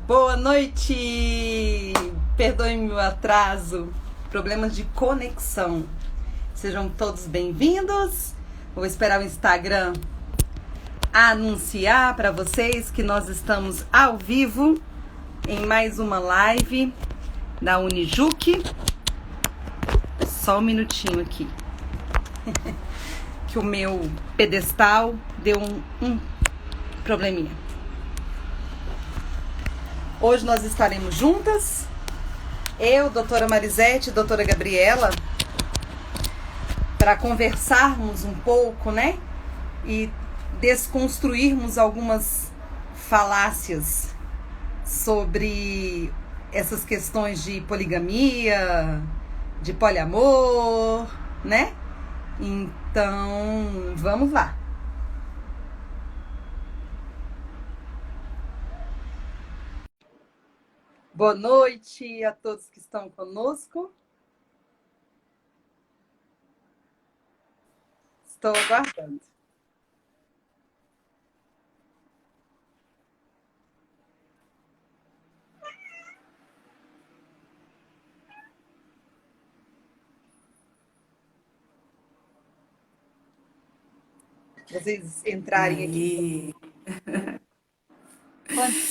Boa noite! Perdoe-me o atraso, problemas de conexão. Sejam todos bem-vindos. Vou esperar o Instagram anunciar para vocês que nós estamos ao vivo em mais uma live da Unijuc. Só um minutinho aqui, que o meu pedestal deu um probleminha. Hoje nós estaremos juntas, eu, doutora Marisete e doutora Gabriela, para conversarmos um pouco, né? E desconstruirmos algumas falácias sobre essas questões de poligamia, de poliamor, né? Então, vamos lá. Boa noite a todos que estão conosco. Estou aguardando. Vocês entrarem aqui.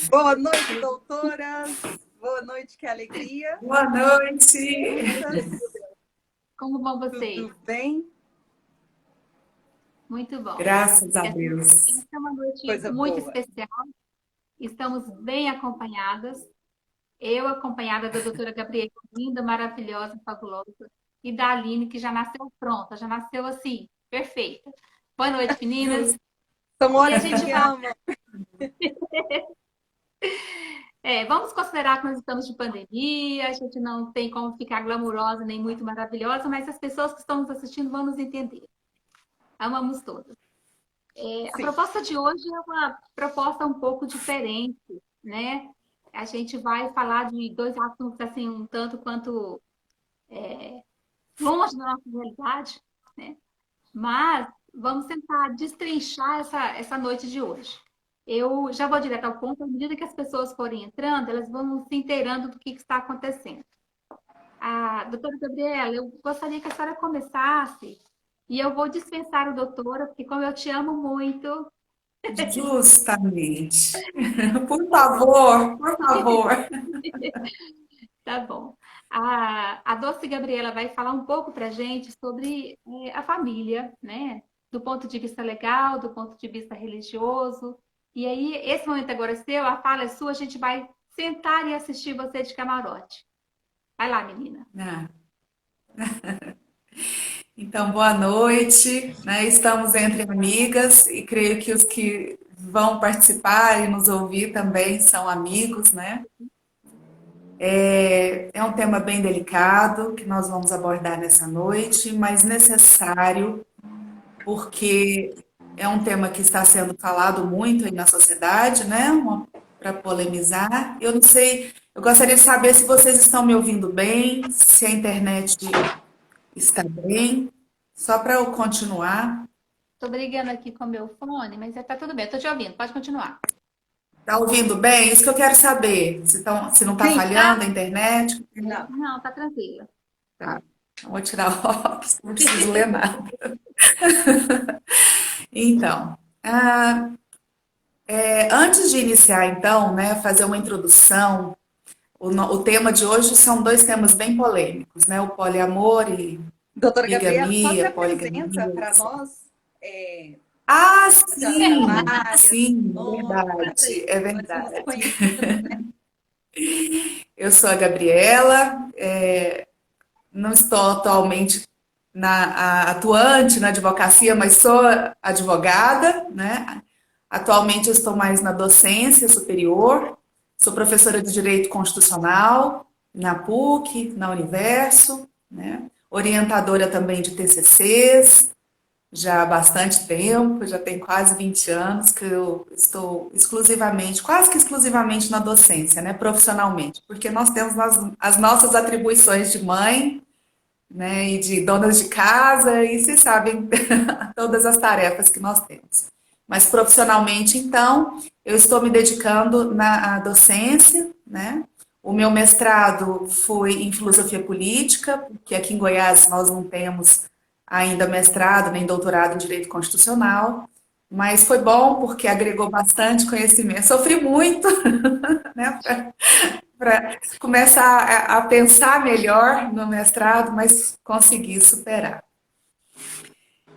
Boa noite, doutoras. Boa noite, que alegria. Boa noite. Como vão vocês? Tudo bem? Muito bom. Graças a Deus. Essa é uma noite Coisa muito boa. especial. Estamos bem acompanhadas. Eu acompanhada da doutora Gabriela, linda, maravilhosa, fabulosa. E da Aline, que já nasceu pronta, já nasceu assim, perfeita. Boa noite, meninas. São horas E a gente que vai- ama. Vamos considerar que nós estamos de pandemia, a gente não tem como ficar glamurosa nem muito maravilhosa, mas as pessoas que estão nos assistindo vão nos entender. Amamos todas. A Sim. proposta de hoje é uma proposta um pouco diferente, né? A gente vai falar de dois assuntos assim, um tanto quanto longe da nossa realidade, né? Mas vamos tentar destrinchar essa noite de hoje. Eu já vou direto ao ponto, à medida que as pessoas forem entrando, elas vão se inteirando do que está acontecendo. Doutora Gabriela, eu gostaria que a senhora começasse, e eu vou dispensar o doutora, porque como eu te amo muito, Justamente. Por favor, por favor. tá bom. A Doce Gabriela vai falar um pouco para a gente sobre a família, né? Do ponto de vista legal, do ponto de vista religioso. E aí, esse momento agora é seu, a fala é sua, a gente vai sentar e assistir você de camarote. Vai lá, menina. Ah. Então, boa noite, né? Estamos entre amigas e creio que os que vão participar e nos ouvir também são amigos, né? É um tema bem delicado que nós vamos abordar nessa noite, mas necessário, porque é um tema que está sendo falado muito aí na sociedade, né? Para polemizar. Eu não sei, eu gostaria de saber se vocês estão me ouvindo bem, se a internet está bem, só para eu continuar. Tô brigando aqui com o meu fone, mas tá tudo bem, eu tô te ouvindo, pode continuar. Está ouvindo bem? Isso que eu quero saber. Se não está Sim, falhando a internet. Não. Não, tá tranquila. Tá. Então, vou tirar o óculos, não preciso ler nada. Então, antes de iniciar, então, né, fazer uma introdução, o tema de hoje são dois temas bem polêmicos, né? O poliamor e Doutora Gabriela, só se bigamia, apresenta poligamia. para nós. Ah, sim, Trabalha, sim, nome, é nós somos verdade. conhecidas, né? Eu sou a Gabriela, não estou atualmente atuante na advocacia, mas sou advogada, né? Atualmente eu estou mais na docência superior, sou professora de Direito Constitucional na PUC, na Universo, né? Orientadora também de TCCs, já há bastante tempo, já tem quase 20 anos que eu estou exclusivamente, quase que exclusivamente na docência, né? Profissionalmente, porque nós temos as nossas atribuições de mãe, né, e de donas de casa, e se sabem todas as tarefas que nós temos. Mas profissionalmente, então, eu estou me dedicando à docência, né? O meu mestrado foi em filosofia política, porque aqui em Goiás nós não temos ainda mestrado nem doutorado em direito constitucional, mas foi bom porque agregou bastante conhecimento. Sofri muito, né, para começar a pensar melhor no mestrado, mas consegui superar.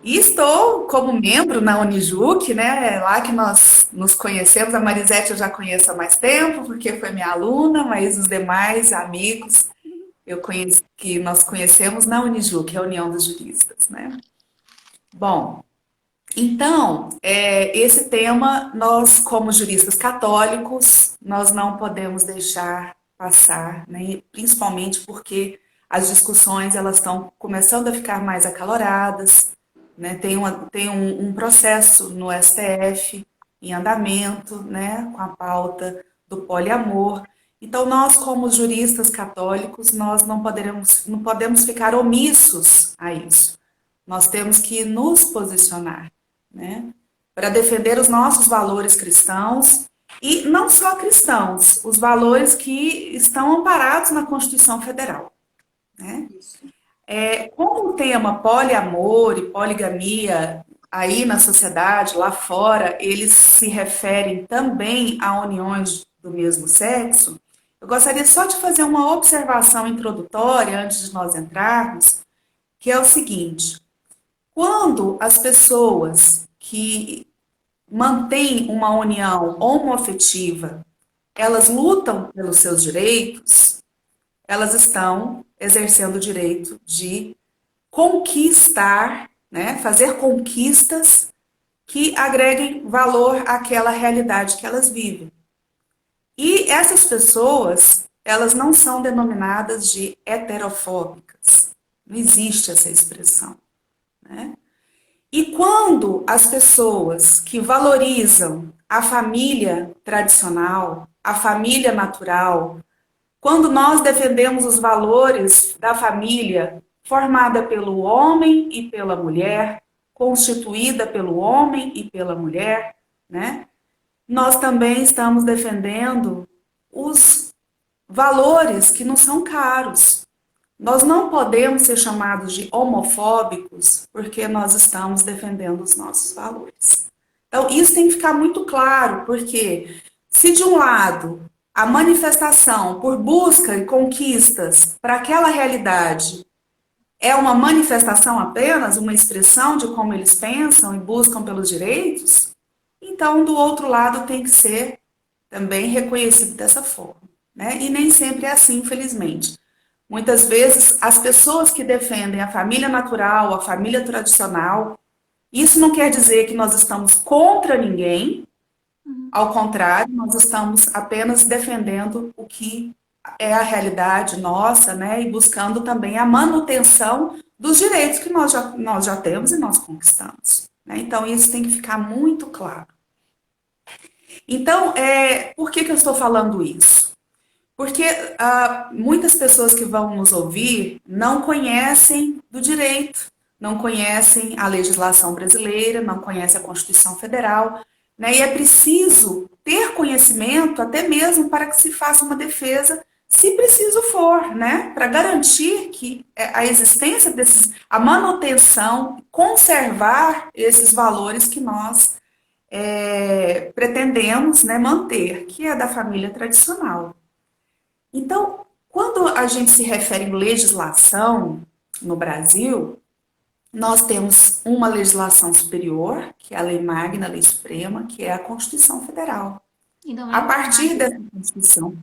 E estou como membro na Unijuc, né? É lá que nós nos conhecemos. A Marisete eu já conheço há mais tempo, porque foi minha aluna, mas os demais amigos que nós conhecemos na Unijuc, a União dos Juristas, né? Bom, então, esse tema, nós como juristas católicos, nós não podemos deixar passar, né? Principalmente porque as discussões elas estão começando a ficar mais acaloradas, né? Tem um processo no STF em andamento, né? Com a pauta do poliamor. Então, nós, como juristas católicos, nós não podemos ficar omissos a isso. Nós temos que nos posicionar, né? Para defender os nossos valores cristãos, e não só cristãos, os valores que estão amparados na Constituição Federal, né? Como o tema poliamor e poligamia aí na sociedade, lá fora, eles se referem também a uniões do mesmo sexo, eu gostaria só de fazer uma observação introdutória antes de nós entrarmos, que é o seguinte: quando as pessoas que mantêm uma união homoafetiva, elas lutam pelos seus direitos, elas estão exercendo o direito de conquistar, né, fazer conquistas que agreguem valor àquela realidade que elas vivem. E essas pessoas, elas não são denominadas de heterofóbicas. Não existe essa expressão, né? E quando as pessoas que valorizam a família tradicional, a família natural, quando nós defendemos os valores da família formada pelo homem e pela mulher, constituída pelo homem e pela mulher, né? Nós também estamos defendendo os valores que nos são caros. Nós não podemos ser chamados de homofóbicos porque nós estamos defendendo os nossos valores. Então, isso tem que ficar muito claro, porque se de um lado a manifestação por busca e conquistas para aquela realidade é uma manifestação apenas, uma expressão de como eles pensam e buscam pelos direitos, então do outro lado tem que ser também reconhecido dessa forma, né? E nem sempre é assim, infelizmente. Muitas vezes as pessoas que defendem a família natural, a família tradicional, isso não quer dizer que nós estamos contra ninguém. Ao contrário, nós estamos apenas defendendo o que é a realidade nossa, né? E buscando também a manutenção dos direitos que nós já temos e nós conquistamos, né? Então, isso tem que ficar muito claro. Então, por que eu estou falando isso? Porque muitas pessoas que vão nos ouvir não conhecem do direito, não conhecem a legislação brasileira, não conhecem a Constituição Federal, né? E é preciso ter conhecimento até mesmo para que se faça uma defesa, se preciso for, né? Para garantir que a existência a manutenção, conservar esses valores que nós pretendemos, né, manter, que é da família tradicional. Então, quando a gente se refere em legislação no Brasil, nós temos uma legislação superior, que é a Lei Magna, a Lei Suprema, que é a Constituição Federal. E não A partir dessa Constituição...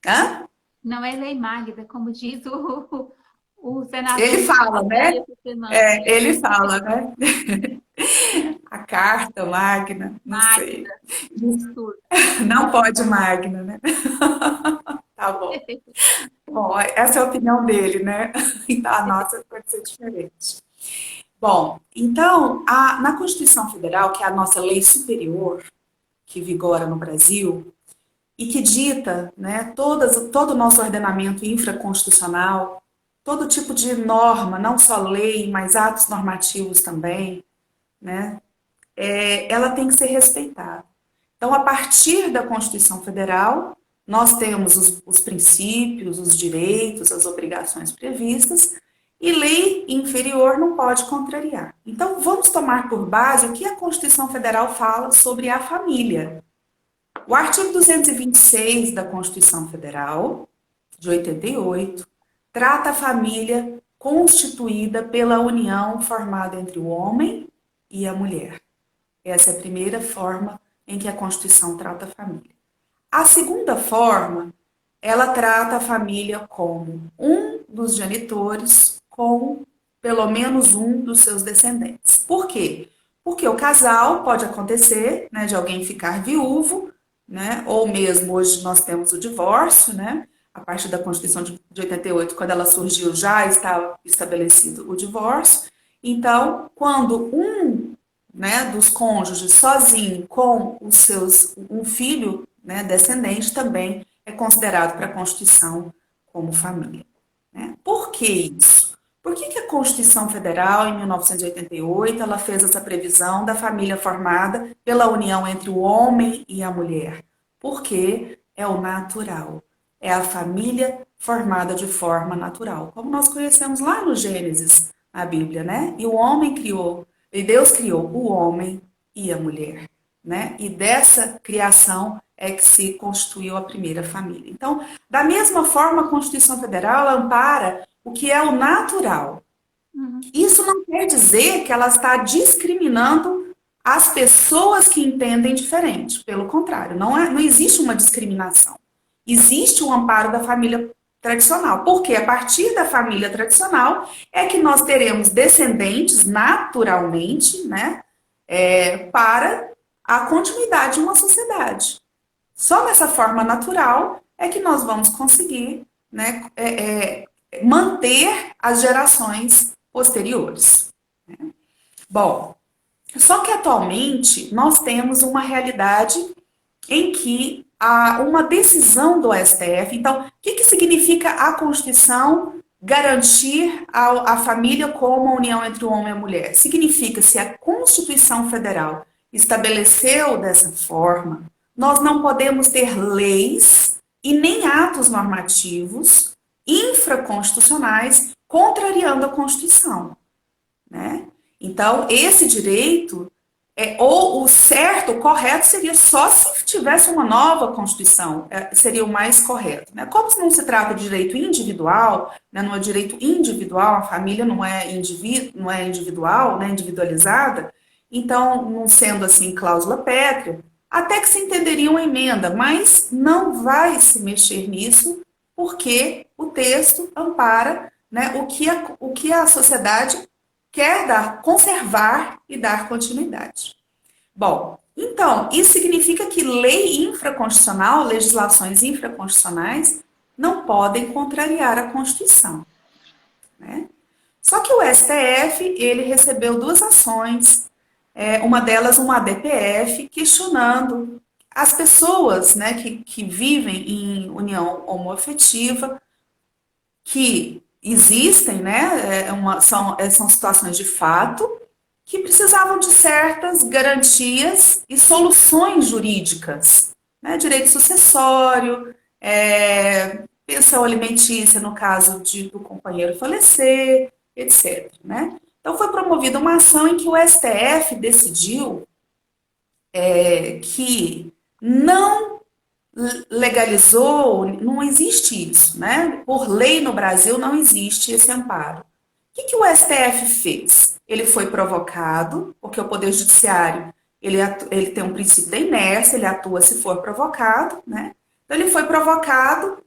Hã? Não é Lei Magna, como diz o senador. Ele fala, né? Ele fala, né? A Carta Magna, não sei. Não pode Magna, né? Tá bom. Bom, essa é a opinião dele, né? Então a nossa pode ser diferente. Bom, então, na Constituição Federal, que é a nossa lei superior, que vigora no Brasil, e que dita, né, todo o nosso ordenamento infraconstitucional, todo tipo de norma, não só lei, mas atos normativos também, né, ela tem que ser respeitada. Então, a partir da Constituição Federal, nós temos os princípios, os direitos, as obrigações previstas, e lei inferior não pode contrariar. Então, vamos tomar por base o que a Constituição Federal fala sobre a família. O artigo 226 da Constituição Federal, de 88, trata a família constituída pela união formada entre o homem e a mulher. Essa é a primeira forma em que a Constituição trata a família. A segunda forma, ela trata a família como um dos genitores com pelo menos um dos seus descendentes. Por quê? Porque o casal pode acontecer, né, de alguém ficar viúvo, né, ou mesmo hoje nós temos o divórcio, né, a partir da Constituição de 88, quando ela surgiu, já estava estabelecido o divórcio. Então, quando um, né, dos cônjuges sozinho com um filho, né, descendente, também é considerado para a Constituição como família. Né? Por que isso? Por que a Constituição Federal, em 1988, ela fez essa previsão da família formada pela união entre o homem e a mulher? Porque é o natural. É a família formada de forma natural. Como nós conhecemos lá no Gênesis, na Bíblia, né? E Deus criou o homem e a mulher, né? E dessa criação é que se constituiu a primeira família. Então, da mesma forma, a Constituição Federal ampara o que é o natural. Isso não quer dizer que ela está discriminando as pessoas que entendem diferente. Pelo contrário, não existe uma discriminação. Existe um amparo da família tradicional. Porque a partir da família tradicional é que nós teremos descendentes naturalmente, né, para a continuidade de uma sociedade. Só nessa forma natural é que nós vamos conseguir, né, manter as gerações posteriores. Né? Bom, só que atualmente nós temos uma realidade em que há uma decisão do STF. Então, o que significa a Constituição garantir a família como a união entre o homem e a mulher? Significa, se a Constituição Federal estabeleceu dessa forma, nós não podemos ter leis e nem atos normativos infraconstitucionais contrariando a Constituição. Né? Então, esse direito, ou o certo, o correto, seria só se tivesse uma nova Constituição, seria o mais correto. Né? Como não se trata de direito individual, né, não é direito individual, a família não é individual, né, individualizada, então, não sendo assim cláusula pétrea, até que se entenderia uma emenda, mas não vai se mexer nisso, porque o texto ampara, né, o que a sociedade quer conservar e dar continuidade. Bom, então, isso significa que lei infraconstitucional, legislações infraconstitucionais, não podem contrariar a Constituição. Né? Só que o STF, ele recebeu duas ações, uma delas um ADPF, questionando as pessoas, né, que vivem em união homoafetiva, que existem, né, são situações de fato, que precisavam de certas garantias e soluções jurídicas, né, direito sucessório, pensão alimentícia no caso do companheiro falecer, etc. Né? Então, foi promovida uma ação em que o STF decidiu que não legalizou, não existe isso, né? Por lei no Brasil não existe esse amparo. O que o STF fez? Ele foi provocado, porque o Poder Judiciário ele tem um princípio da inércia, ele atua se for provocado, né? Então, ele foi provocado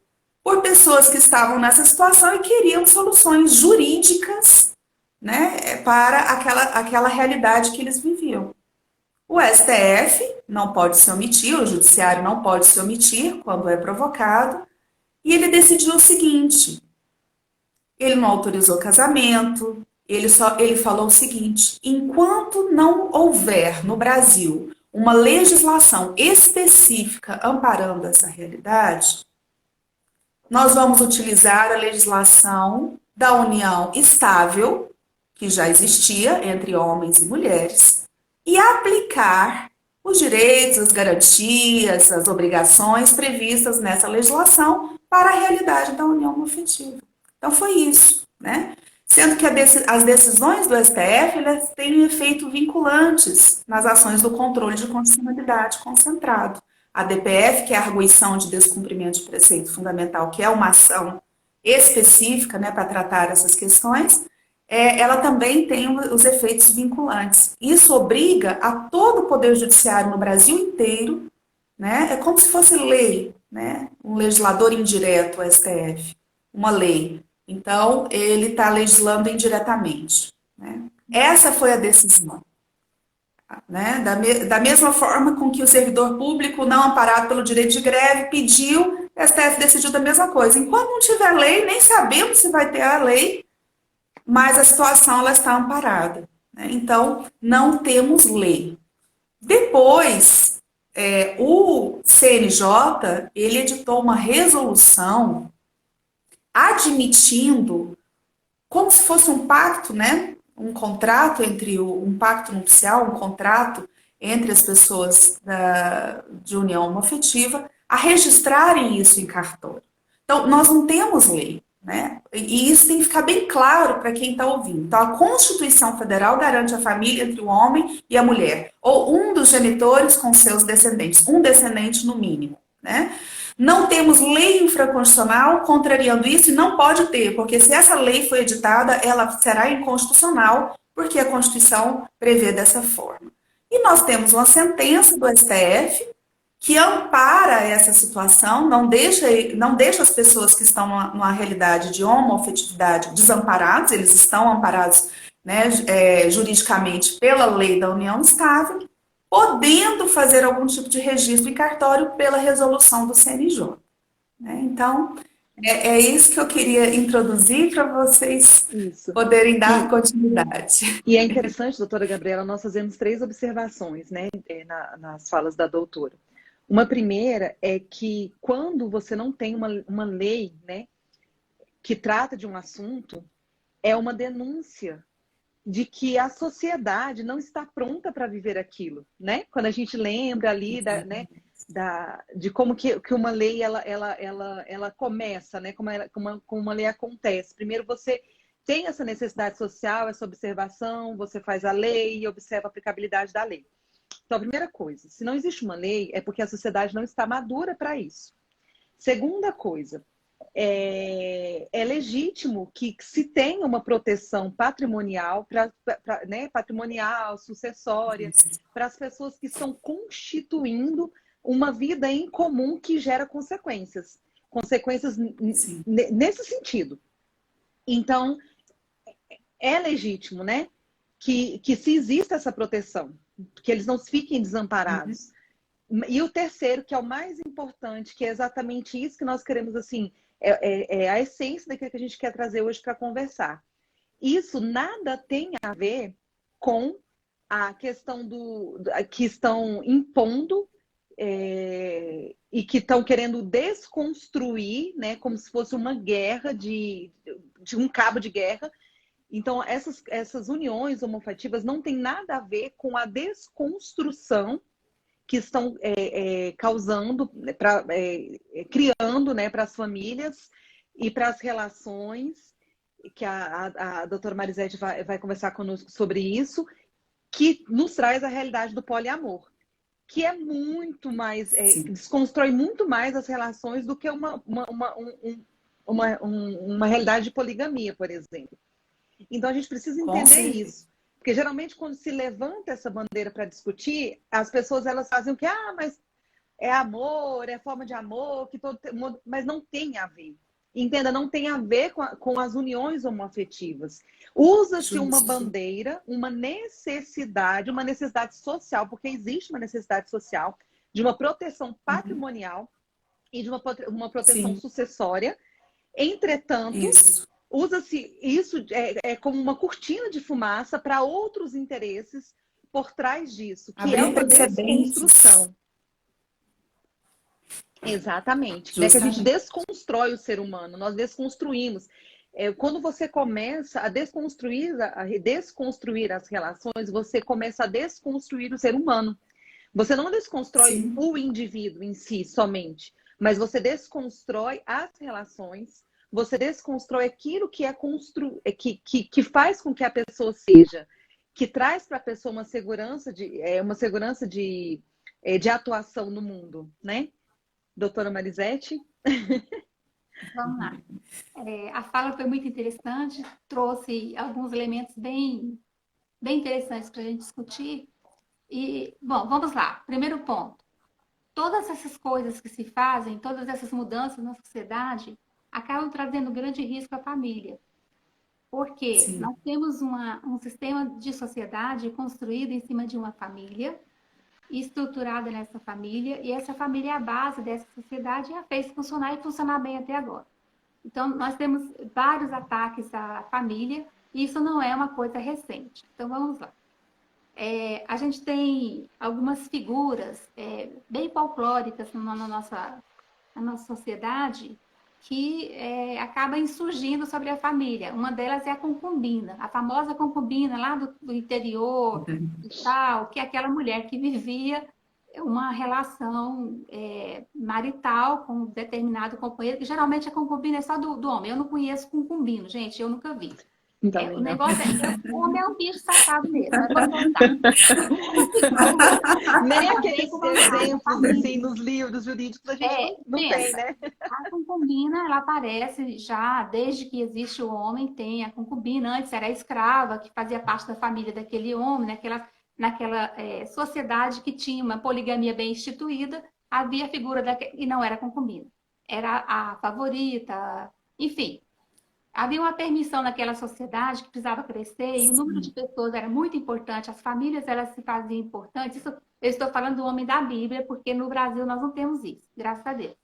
por pessoas que estavam nessa situação e queriam soluções jurídicas, né, para aquela realidade que eles viviam. O STF não pode se omitir, o Judiciário não pode se omitir quando é provocado, e ele decidiu o seguinte: ele não autorizou casamento, ele falou o seguinte: enquanto não houver no Brasil uma legislação específica amparando essa realidade, nós vamos utilizar a legislação da união estável, que já existia entre homens e mulheres, e aplicar os direitos, as garantias, as obrigações previstas nessa legislação para a realidade da união homoafetiva. Então, foi isso, né? Sendo que as decisões do STF elas têm um efeito vinculantes nas ações do controle de condicionalidade concentrado. A DPF, que é a arguição de descumprimento de preceito fundamental, que é uma ação específica, né, para tratar essas questões, ela também tem os efeitos vinculantes. Isso obriga a todo o Poder Judiciário no Brasil inteiro, né, é como se fosse lei, né, um legislador indireto, o STF, uma lei. Então, ele está legislando indiretamente, né. Essa foi a decisão. Né? Da mesma forma com que o servidor público, não amparado pelo direito de greve, pediu, o STF decidiu da mesma coisa. Enquanto não tiver lei, nem sabemos se vai ter a lei, mas a situação ela está amparada, né? Então, não temos lei. Depois, o CNJ, ele editou uma resolução admitindo, como se fosse um pacto, né? Um contrato um pacto nupcial, um contrato entre as pessoas de união homoafetiva, a registrarem isso em cartório. Então, nós não temos lei, né? E isso tem que ficar bem claro para quem está ouvindo. Então, a Constituição Federal garante a família entre o homem e a mulher, ou um dos genitores com seus descendentes, um descendente no mínimo, né? Não temos lei infraconstitucional contrariando isso e não pode ter, porque se essa lei for editada, ela será inconstitucional, porque a Constituição prevê dessa forma. E nós temos uma sentença do STF que ampara essa situação, não deixa as pessoas que estão numa realidade de homoafetividade desamparados, eles estão amparados, né, juridicamente pela lei da união estável, podendo fazer algum tipo de registro em cartório pela resolução do CNJ. Né? Então, é isso que eu queria introduzir para vocês poderem dar continuidade. E é interessante, doutora Gabriela, nós fazemos 3 observações, né, nas falas da doutora. Uma primeira é que quando você não tem uma lei, né, que trata de um assunto, é uma denúncia de que a sociedade não está pronta para viver aquilo, né? Quando a gente lembra ali de como que uma lei ela começa, né? Como uma lei acontece. Primeiro você tem essa necessidade social, essa observação, você faz a lei e observa a aplicabilidade da lei. Então, a primeira coisa, se não existe uma lei, é porque a sociedade não está madura para isso. Segunda coisa, é legítimo que se tenha uma proteção patrimonial, né, patrimonial, sucessória, para as pessoas que estão constituindo uma vida em comum que gera consequências. Consequências nesse sentido. Então, é legítimo, né, que se exista essa proteção, que eles não fiquem desamparados. E o terceiro, que é o mais importante, que é exatamente isso que nós queremos, assim, é a essência daquilo que a gente quer trazer hoje para conversar. Isso nada tem a ver com a questão que estão impondo e que estão querendo desconstruir, né, como se fosse uma guerra de um cabo de guerra. Então, essas uniões homoafetivas não tem nada a ver com a desconstrução que estão causando, criando, né, para as famílias e para as relações, que a doutora Marisete vai conversar conosco sobre isso, que nos traz a realidade do poliamor, que é muito mais, desconstrói muito mais as relações do que uma realidade de poligamia, por exemplo. Então, a gente precisa entender isso. Porque geralmente quando se levanta essa bandeira para discutir, as pessoas elas fazem o que? Mas é amor, é forma de amor, que todo mundo... mas não tem a ver. Entenda, não tem a ver com as uniões homoafetivas. Usa-se uma bandeira, uma necessidade social, porque existe uma necessidade social de uma proteção patrimonial e de uma proteção sucessória. Entretanto, usa-se isso como uma cortina de fumaça para outros interesses por trás disso, que é uma desconstrução. Exatamente. É que a gente desconstrói o ser humano, nós desconstruímos. Quando você começa a desconstruir as relações, você começa a desconstruir o ser humano. Você não desconstrói Sim. o indivíduo em si somente, mas você desconstrói as relações, você desconstrói aquilo que que faz com que a pessoa seja, que traz para a pessoa uma segurança de atuação no mundo, né? Doutora Marisete? Vamos lá. A fala foi muito interessante, trouxe alguns elementos bem interessantes para a gente discutir. E, bom, vamos lá. Primeiro ponto. Todas essas coisas que se fazem, todas essas mudanças na sociedade, acabam trazendo grande risco à família. Porque Sim. nós temos um sistema de sociedade construído em cima de uma família, estruturada nessa família, e essa família é a base dessa sociedade e a fez funcionar e funcionar bem até agora. Então, nós temos vários ataques à família, e isso não é uma coisa recente. Então, vamos lá. A gente tem algumas figuras bem folclóricas na nossa sociedade que acaba insurgindo sobre a família. Uma delas é a concubina, a famosa concubina lá do interior e tal, que é aquela mulher que vivia uma relação marital com um determinado companheiro, que geralmente a concubina é só do homem. Eu não conheço concubino, gente, eu nunca vi. Também O não. negócio o homem é um bicho safado mesmo, mas vamos voltar. Nem aqueles exemplos assim nos livros jurídicos a gente não tem, né? A concubina, ela aparece já desde que existe o homem, tem a concubina. Antes era a escrava, que fazia parte da família daquele homem, naquela sociedade que tinha uma poligamia bem instituída, havia a figura e não era concubina. Era a favorita, enfim. Havia uma permissão naquela sociedade que precisava crescer e o número de pessoas era muito importante, as famílias elas se faziam importantes. Isso, eu estou falando do homem da Bíblia, porque no Brasil nós não temos isso, graças a Deus.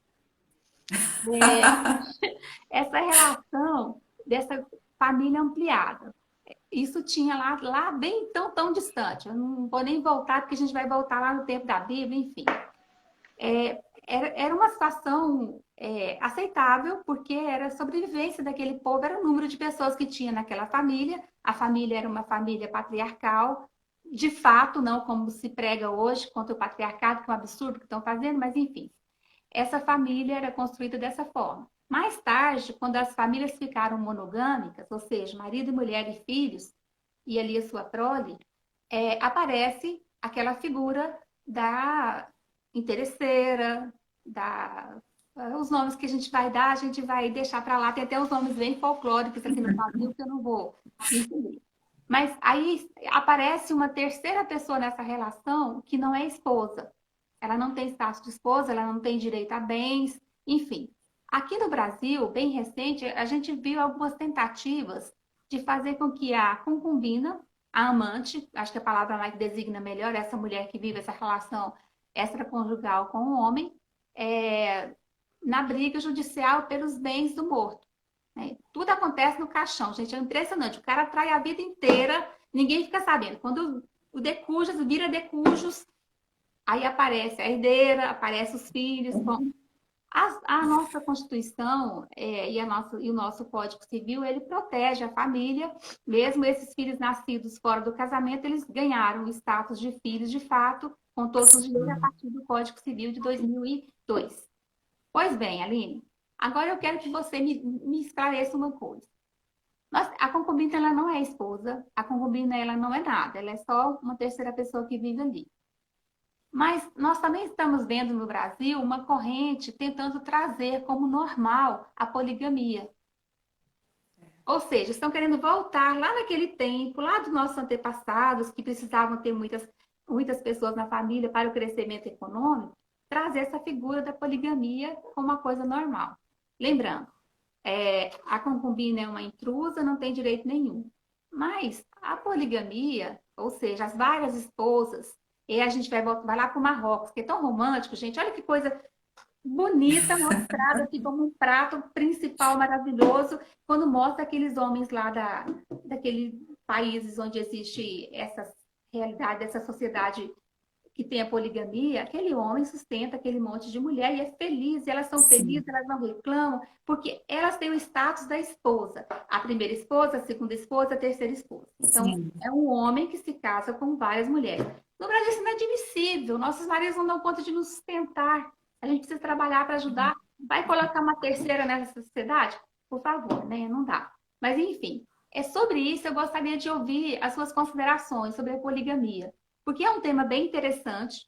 Essa relação dessa família ampliada, isso tinha lá bem tão distante. Eu não vou nem voltar, porque a gente vai voltar lá no tempo da Bíblia, enfim. Era uma situação aceitável, porque era a sobrevivência daquele povo, era o número de pessoas que tinha naquela família. A família era uma família patriarcal, de fato, não como se prega hoje contra o patriarcado, que é um absurdo que estão fazendo, mas enfim. Essa família era construída dessa forma. Mais tarde, quando as famílias ficaram monogâmicas, ou seja, marido e mulher e filhos, e ali a sua prole, aparece aquela figura da interesseira, os nomes que a gente vai dar, a gente vai deixar para lá. Tem até os nomes bem folclóricos aqui no Brasil que eu não vou entender. Mas aí aparece uma terceira pessoa nessa relação que não é esposa. Ela não tem status de esposa, ela não tem direito a bens, enfim. Aqui no Brasil, bem recente, a gente viu algumas tentativas de fazer com que a concubina, a amante, acho que a palavra mais designa melhor, essa mulher que vive essa relação extraconjugal com o homem, na briga judicial pelos bens do morto. Tudo acontece no caixão, gente, é impressionante. O cara trai a vida inteira, ninguém fica sabendo. Quando o decujus vira decujus, aí aparece a herdeira, aparecem os filhos. Bom, a nossa Constituição e o nosso Código Civil, ele protege a família. Mesmo esses filhos nascidos fora do casamento, eles ganharam o status de filhos de fato, com todos os direitos a partir do Código Civil de 2002. Pois bem, Aline, agora eu quero que você me esclareça uma coisa. A concubina ela não é esposa, a concubina ela não é nada, ela é só uma terceira pessoa que vive ali. Mas nós também estamos vendo no Brasil uma corrente tentando trazer como normal a poligamia. Ou seja, estão querendo voltar lá naquele tempo, lá dos nossos antepassados, que precisavam ter muitas pessoas na família para o crescimento econômico, trazer essa figura da poligamia como uma coisa normal. Lembrando, a concubina é uma intrusa, não tem direito nenhum. Mas a poligamia, ou seja, as várias esposas, e a gente vai lá para o Marrocos, que é tão romântico, gente. Olha que coisa bonita, mostrada aqui como um prato principal maravilhoso, quando mostra aqueles homens lá daqueles países onde existe essa realidade, essa sociedade que tem a poligamia. Aquele homem sustenta aquele monte de mulher e é feliz, elas são felizes, elas não reclamam, porque elas têm o status da esposa. A primeira esposa, a segunda esposa, a terceira esposa. Então, é um homem que se casa com várias mulheres. No Brasil, isso é inadmissível. Nossos maridos não dão conta de nos sustentar. A gente precisa trabalhar para ajudar. Vai colocar uma terceira nessa sociedade? Por favor, né? Não dá. Mas, enfim, é sobre isso eu gostaria de ouvir as suas considerações sobre a poligamia. Porque é um tema bem interessante.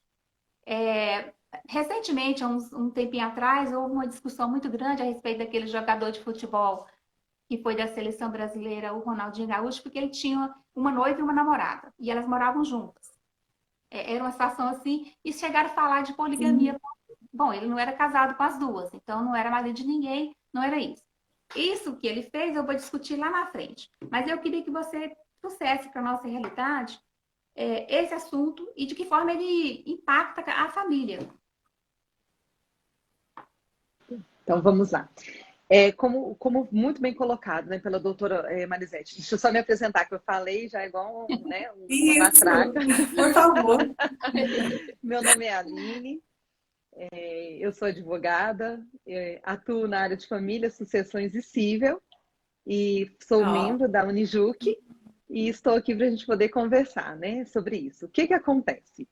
Recentemente, há um tempinho atrás, houve uma discussão muito grande a respeito daquele jogador de futebol que foi da seleção brasileira, o Ronaldinho Gaúcho, porque ele tinha uma noiva e uma namorada. E elas moravam juntas. Era uma situação assim, e chegaram a falar de poligamia. Bom, ele não era casado com as duas, então não era marido de ninguém, não era isso. Isso que ele fez, eu vou discutir lá na frente. Mas eu queria que você trouxesse para a nossa realidade esse assunto e de que forma ele impacta a família. Então, vamos lá. Como muito bem colocado, né, pela doutora Marisete. Deixa eu só me apresentar, que eu falei já igual, né, uma matraca. Por favor. Meu nome é Aline, eu sou advogada, atuo na área de família, sucessões e cível, e sou membro da Unijuc, e estou aqui para a gente poder conversar, né, sobre isso. O que acontece?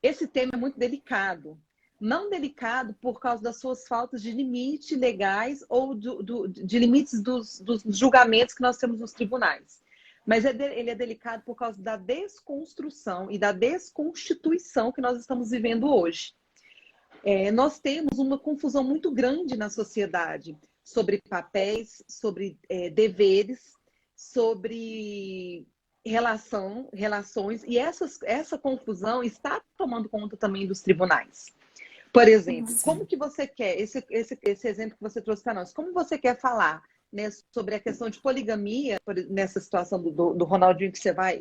Esse tema é muito delicado. Não delicado por causa das suas faltas de limite legais ou de limites dos julgamentos que nós temos nos tribunais. Mas ele é delicado por causa da desconstrução e da desconstituição que nós estamos vivendo hoje. Nós temos uma confusão muito grande na sociedade sobre papéis, sobre deveres, sobre relações, e essa confusão está tomando conta também dos tribunais. Por exemplo, como que você quer, esse exemplo que você trouxe para nós, como você quer falar, né, sobre a questão de poligamia, nessa situação do Ronaldinho, que você vai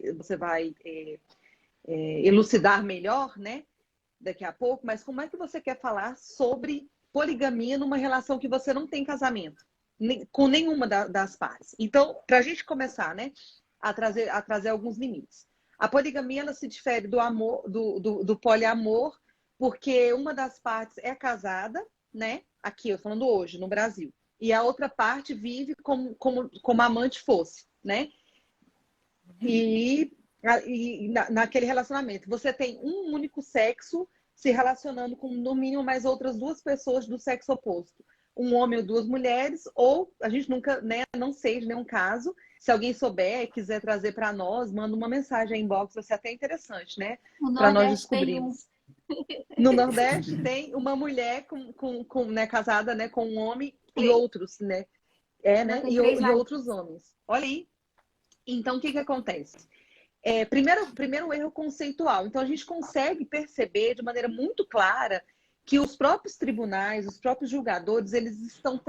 elucidar melhor, né, daqui a pouco, mas como é que você quer falar sobre poligamia numa relação que você não tem casamento, com nenhuma das partes? Então, para a gente começar, né, a trazer alguns limites. A poligamia, ela se difere do amor, do poliamor, porque uma das partes é casada, né? Aqui, eu falando hoje, no Brasil. E a outra parte vive como amante fosse, né? E naquele relacionamento, você tem um único sexo se relacionando com, no mínimo, mais outras duas pessoas do sexo oposto. Um homem ou duas mulheres, ou a gente nunca, né? Não sei de nenhum caso. Se alguém souber, quiser trazer para nós, manda uma mensagem aí inbox, vai ser até interessante, né? Para nós descobrirmos. No Nordeste tem uma mulher né, casada, né, com um homem e outros, né? Né? E outros homens. Olha aí. Então, o que acontece? Primeiro erro conceitual. Então, a gente consegue perceber de maneira muito clara que os próprios tribunais, os próprios julgadores, eles estão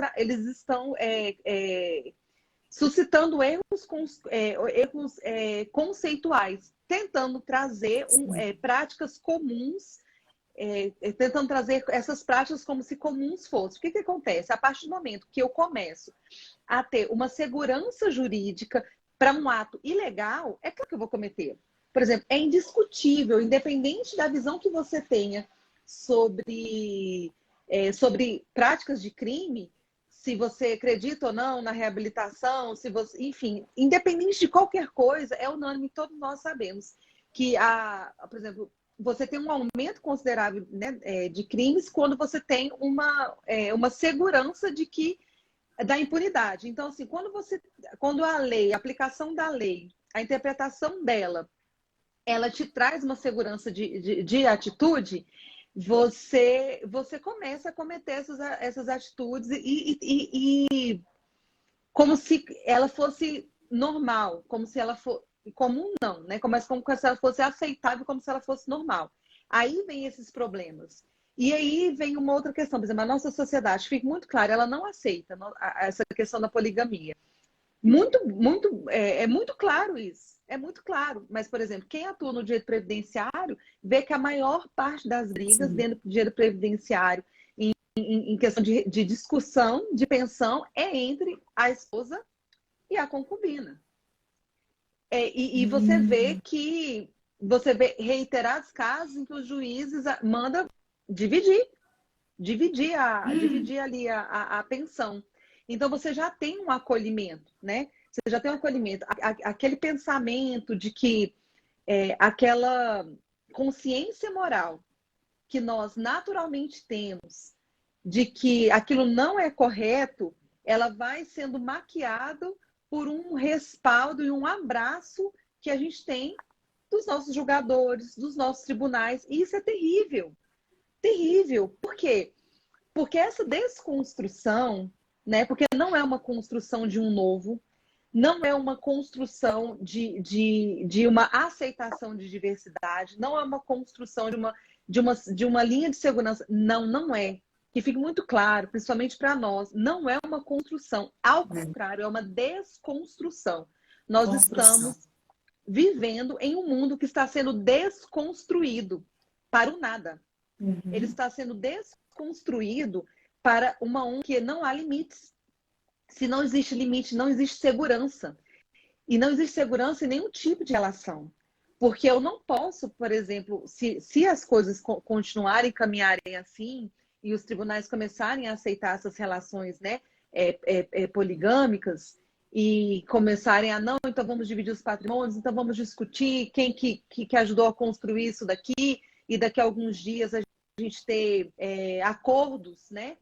suscitando erros conceituais, tentando trazer práticas comuns, tentando trazer essas práticas como se comuns fossem. O que acontece? A partir do momento que eu começo a ter uma segurança jurídica para um ato ilegal, é claro que eu vou cometer. Por exemplo, é indiscutível, independente da visão que você tenha sobre práticas de crime, se você acredita ou não na reabilitação, se você, enfim, independente de qualquer coisa, é unânime, todos nós sabemos que, por exemplo, você tem um aumento considerável, né, de crimes quando você tem uma segurança da impunidade. Então, assim, quando a lei, a aplicação da lei, a interpretação dela, ela te traz uma segurança de atitude, você começa a cometer essas atitudes e como se ela fosse normal, como se ela fosse comum, não, né? Como se ela fosse aceitável, como se ela fosse normal. Aí vem esses problemas. E aí vem uma outra questão, por exemplo, a nossa sociedade, fica muito claro, ela não aceita essa questão da poligamia. É muito claro isso. É muito claro. Mas, por exemplo, quem atua no direito previdenciário vê que a maior parte das brigas dentro do direito previdenciário, em questão de discussão de pensão, é entre a esposa e a concubina. E você vê reiterados casos em que os juízes mandam dividir ali a pensão. Então, você já tem um acolhimento, né? Você já tem um acolhimento. Aquele pensamento de que aquela consciência moral que nós naturalmente temos de que aquilo não é correto, ela vai sendo maquiada por um respaldo e um abraço que a gente tem dos nossos julgadores, dos nossos tribunais. E isso é terrível. Terrível. Por quê? Porque essa desconstrução, né? Porque não é uma construção de um novo, não é uma construção de uma aceitação de diversidade, não é uma construção de uma linha de segurança. Não, não é. Que fique muito claro, principalmente para nós, não é uma construção. Ao contrário, é uma desconstrução. Nós estamos vivendo em um mundo que está sendo desconstruído para o nada. Ele está sendo desconstruído para uma onda que não há limites. Se não existe limite, não existe segurança. E não existe segurança em nenhum tipo de relação. Porque eu não posso, por exemplo, se as coisas continuarem, caminharem assim, e os tribunais começarem a aceitar essas relações, né, poligâmicas, e começarem a, não, então vamos dividir os patrimônios, então vamos discutir quem que ajudou a construir isso daqui, e daqui a alguns dias a gente ter acordos, né,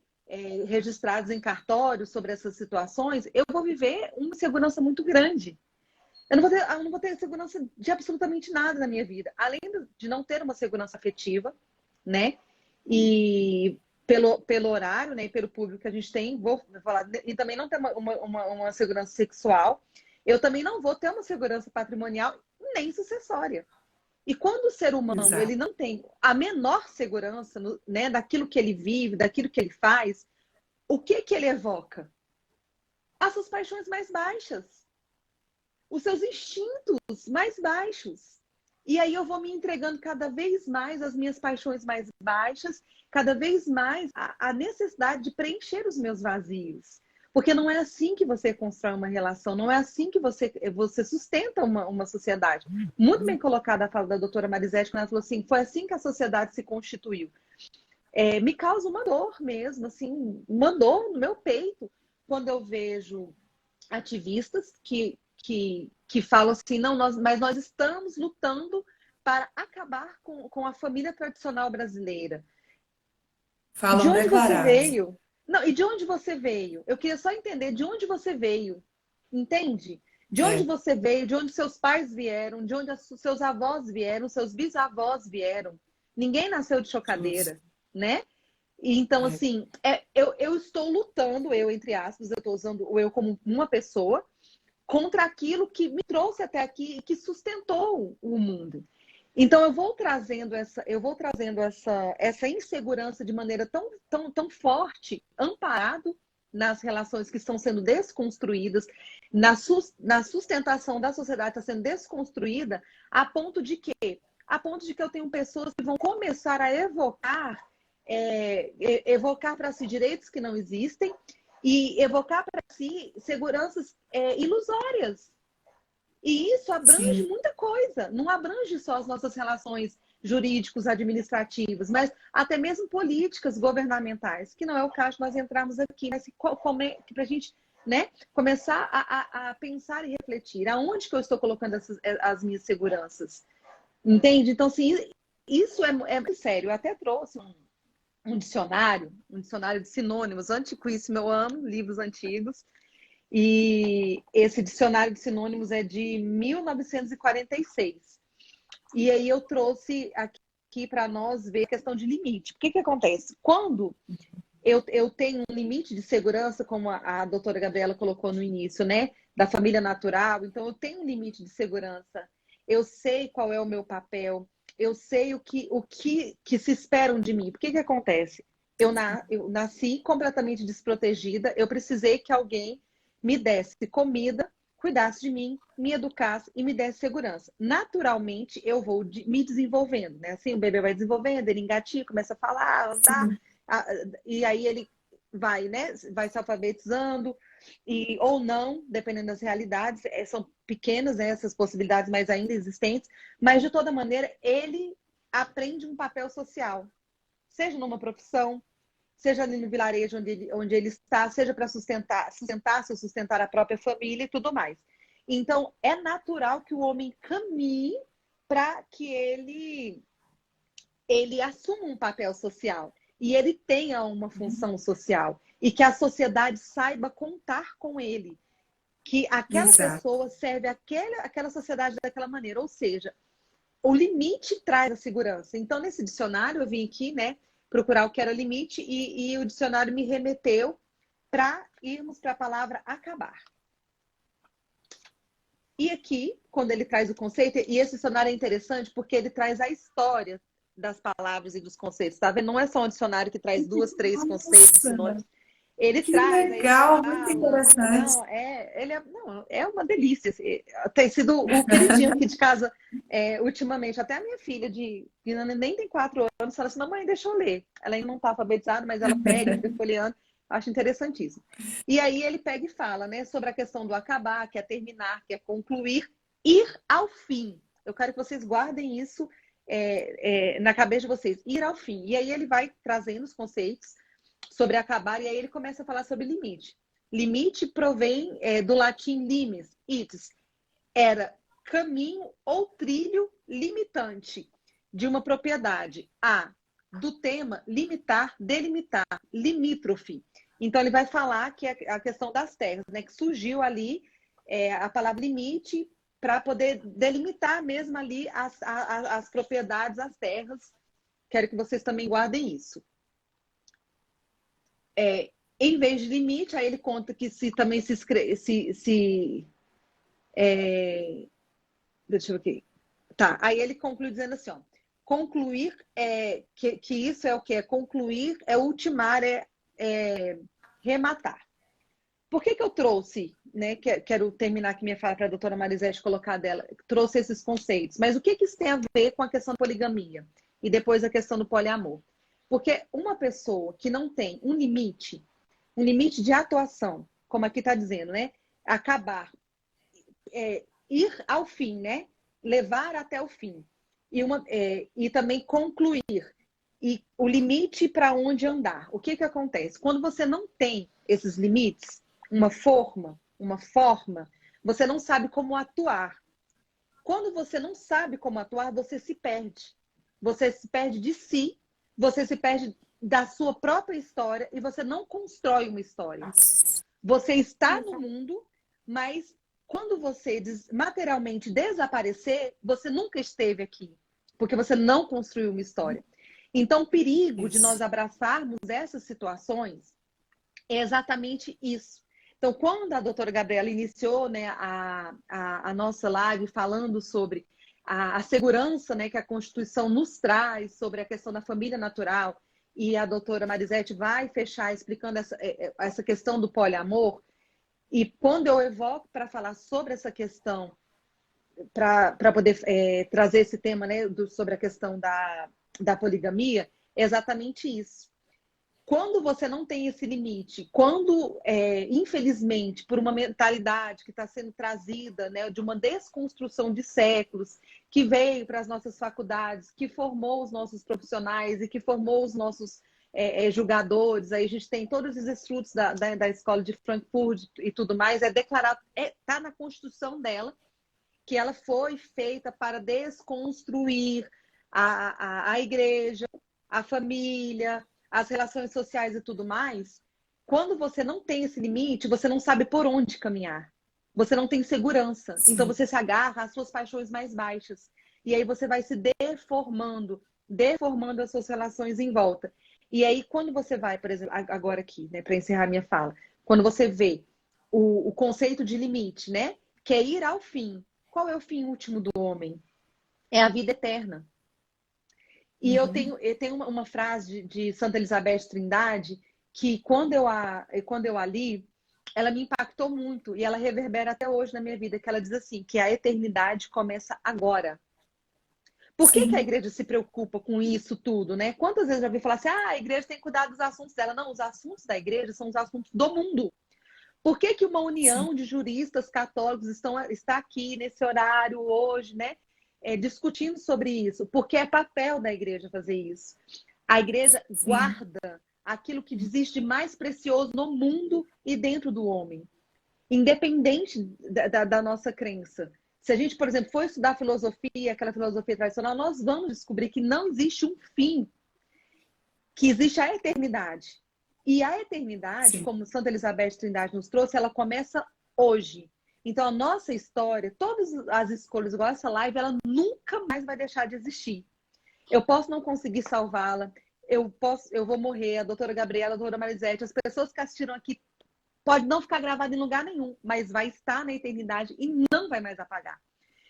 registrados em cartórios sobre essas situações, eu vou viver uma insegurança muito grande. Eu não vou ter segurança de absolutamente nada na minha vida, além de não ter uma segurança afetiva, né? E pelo horário, né, e pelo público que a gente tem, vou falar, e também não ter uma segurança sexual, eu também não vou ter uma segurança patrimonial nem sucessória. E quando o ser humano ele não tem a menor segurança, né, daquilo que ele vive, daquilo que ele faz, o que ele evoca? As suas paixões mais baixas. Os seus instintos mais baixos. E aí eu vou me entregando cada vez mais às minhas paixões mais baixas, cada vez mais a necessidade de preencher os meus vazios. Porque não é assim que você constrói uma relação, não é assim que você sustenta uma sociedade. Muito bem colocada a fala da doutora Marisete, quando ela falou assim, foi assim que a sociedade se constituiu. Me causa uma dor mesmo, assim, uma dor no meu peito, quando eu vejo ativistas que falam assim, não, mas nós estamos lutando para acabar com a família tradicional brasileira. Falam de onde declarados. Você veio? Não, e de onde você veio? Eu queria só entender de onde você veio. Entende? De onde você veio, de onde seus pais vieram, de onde seus avós vieram, seus bisavós vieram. Ninguém nasceu de chocadeira, né? E então, assim, eu estou lutando, entre aspas, eu estou usando o eu como uma pessoa, contra aquilo que me trouxe até aqui e que sustentou o mundo. Então eu vou trazendo essa insegurança de maneira tão forte, amparado nas relações que estão sendo desconstruídas, na sustentação da sociedade está sendo desconstruída, a ponto de que eu tenho pessoas que vão começar a evocar para si direitos que não existem e evocar para si seguranças ilusórias. E isso abrange muita coisa. Não abrange só as nossas relações jurídicos, administrativas, mas até mesmo políticas governamentais, que não é o caso de nós entrarmos aqui, mas para a gente, né, começar a pensar e refletir. Aonde que eu estou colocando as minhas seguranças? Entende? Então, assim, isso é muito sério. Eu até trouxe um dicionário de sinônimos, antiquíssimo, eu amo livros antigos. E esse dicionário de sinônimos é de 1946. E aí eu trouxe aqui para nós ver a questão de limite. O que acontece? Quando eu tenho um limite de segurança, como a doutora Gabriela colocou no início, né? Da família natural, então eu tenho um limite de segurança. Eu sei qual é o meu papel, eu sei o que se esperam de mim. O que acontece? Eu nasci completamente desprotegida, eu precisei que alguém me desse comida, cuidasse de mim, me educasse e me desse segurança. Naturalmente, eu vou me desenvolvendo, né? Assim, o bebê vai desenvolvendo, ele engatinha, começa a falar, andar, e aí ele vai, né? Vai se alfabetizando, ou não, dependendo das realidades. São pequenas, né, essas possibilidades, mas ainda existentes. Mas, de toda maneira, ele aprende um papel social, seja numa profissão, seja ali no vilarejo onde ele está, seja para sustentar a própria família e tudo mais. Então, é natural que o homem caminhe para que ele assuma um papel social e ele tenha uma função social e que a sociedade saiba contar com ele, que aquela Exato. pessoa serve aquela sociedade daquela maneira, ou seja, o limite traz a segurança. Então, nesse dicionário, eu vim aqui, né, procurar o que era limite e o dicionário me remeteu para irmos para a palavra acabar. E aqui, quando ele traz o conceito, e esse dicionário é interessante porque ele traz a história das palavras e dos conceitos, tá vendo? Não é só um dicionário que traz 2, 3 conceitos, sinônimos. Ele Que traz, aí ele legal, muito fala. interessante. Não, é uma delícia. Tem sido o queridinho aqui de casa ultimamente. Até a minha filha, que nem tem 4 anos, fala assim: mamãe, deixa eu ler. Ela ainda não está alfabetizada, mas ela pega, fica folheando. Acho interessantíssimo. E aí ele pega e fala, né, sobre a questão do acabar, que é terminar, que é concluir, ir ao fim. Eu quero que vocês guardem isso na cabeça de vocês. Ir ao fim. E aí ele vai trazendo os conceitos sobre acabar, e aí ele começa a falar sobre limite. Limite provém do latim limes, itis. Era caminho ou trilho limitante de uma propriedade. Do tema limitar, delimitar, limítrofe. Então ele vai falar que é a questão das terras, né? Que surgiu ali a palavra limite para poder delimitar mesmo ali as propriedades, as terras. Quero que vocês também guardem isso. Em vez de limite, aí ele conta que também se escreve. Deixa eu ver aqui. Tá, aí ele conclui dizendo assim, ó. Concluir que isso é o que? É concluir, é ultimar, rematar. Por que eu trouxe, né? Quero terminar aqui minha fala para a doutora Marisete colocar dela, trouxe esses conceitos. Mas o que isso tem a ver com a questão da poligamia? E depois a questão do poliamor? Porque uma pessoa que não tem um limite de atuação, como aqui está dizendo, né? Acabar, ir ao fim, né? Levar até o fim. E também concluir. E o limite para onde andar. O que acontece? Quando você não tem esses limites, uma forma, você não sabe como atuar. Quando você não sabe como atuar, você se perde. Você se perde de si, você se perde da sua própria história e você não constrói uma história. Você está no mundo, mas quando você materialmente desaparecer, você nunca esteve aqui, porque você não construiu uma história. Então, o perigo de nós abraçarmos essas situações é exatamente isso. Então, quando a doutora Gabriela iniciou, né, a nossa live falando sobre a segurança, né, que a Constituição nos traz, sobre a questão da família natural, e a doutora Marisete vai fechar explicando essa questão do poliamor, e quando eu evoco para falar sobre essa questão, para poder trazer esse tema, né, sobre a questão da poligamia, é exatamente isso. Quando você não tem esse limite, quando, infelizmente, por uma mentalidade que está sendo trazida, né, de uma desconstrução de séculos, que veio para as nossas faculdades, que formou os nossos profissionais e que formou os nossos julgadores, aí a gente tem todos os estudos da escola de Frankfurt e tudo mais, declarado, está na Constituição dela, que ela foi feita para desconstruir a igreja, a família, as relações sociais e tudo mais. Quando você não tem esse limite, você não sabe por onde caminhar. Você não tem segurança. Sim. Então você se agarra às suas paixões mais baixas. E aí você vai se deformando as suas relações em volta. E aí quando você vai, por exemplo, agora aqui, né, para encerrar minha fala, quando você vê o conceito de limite, né, que é ir ao fim. Qual é o fim último do homem? É a vida eterna. E eu tenho uma frase de Santa Elizabeth Trindade que quando eu a li, ela me impactou muito e ela reverbera até hoje na minha vida, que ela diz assim, que a eternidade começa agora. Por que a igreja se preocupa com isso tudo, né? Quantas vezes eu já vi falar assim, a igreja tem que cuidar dos assuntos dela. Não, os assuntos da igreja são os assuntos do mundo. Por que uma união de juristas católicos está aqui nesse horário hoje, né? Discutindo sobre isso? Porque é papel da igreja fazer isso. A igreja guarda aquilo que existe de mais precioso no mundo e dentro do homem. Independente da nossa crença. Se a gente, por exemplo, for estudar filosofia, aquela filosofia tradicional, nós vamos descobrir que não existe um fim, que existe a eternidade. E a eternidade, Sim. como Santa Elizabeth Trindade nos trouxe, ela começa hoje. Então, a nossa história, todas as escolhas, igual essa live, ela nunca mais vai deixar de existir. Eu posso não conseguir salvá-la, eu vou morrer, a doutora Gabriela, a doutora Marisete, as pessoas que assistiram aqui, pode não ficar gravado em lugar nenhum, mas vai estar na eternidade e não vai mais apagar.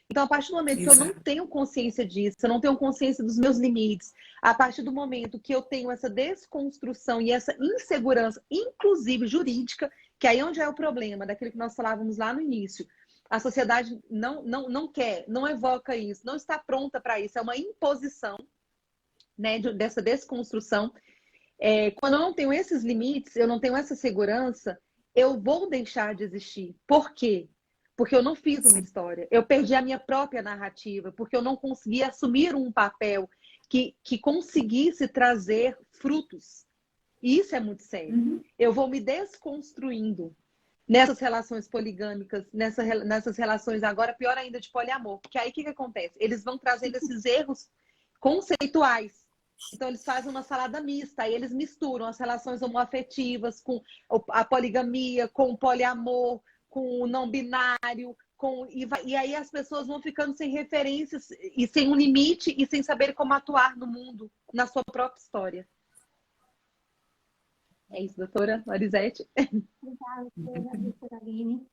Então, a partir do momento que eu não tenho consciência disso, eu não tenho consciência dos meus limites, a partir do momento que eu tenho essa desconstrução e essa insegurança, inclusive jurídica, que aí é onde é o problema, daquilo que nós falávamos lá no início. A sociedade não quer, não evoca isso, não está pronta para isso, é uma imposição, né, dessa desconstrução. Quando eu não tenho esses limites, eu não tenho essa segurança, eu vou deixar de existir. Por quê? Porque eu não fiz uma história. Eu perdi a minha própria narrativa, porque eu não consegui assumir um papel que conseguisse trazer frutos. E isso é muito sério. Eu vou me desconstruindo nessas relações poligâmicas, nessas relações agora, pior ainda, de poliamor. Porque aí o que acontece? Eles vão trazendo esses erros conceituais. Então, eles fazem uma salada mista, aí eles misturam as relações homoafetivas com a poligamia, com o poliamor, com o não binário, e aí as pessoas vão ficando sem referências e sem um limite e sem saber como atuar no mundo, na sua própria história. É isso, doutora Marisete. Obrigada, doutora Aline.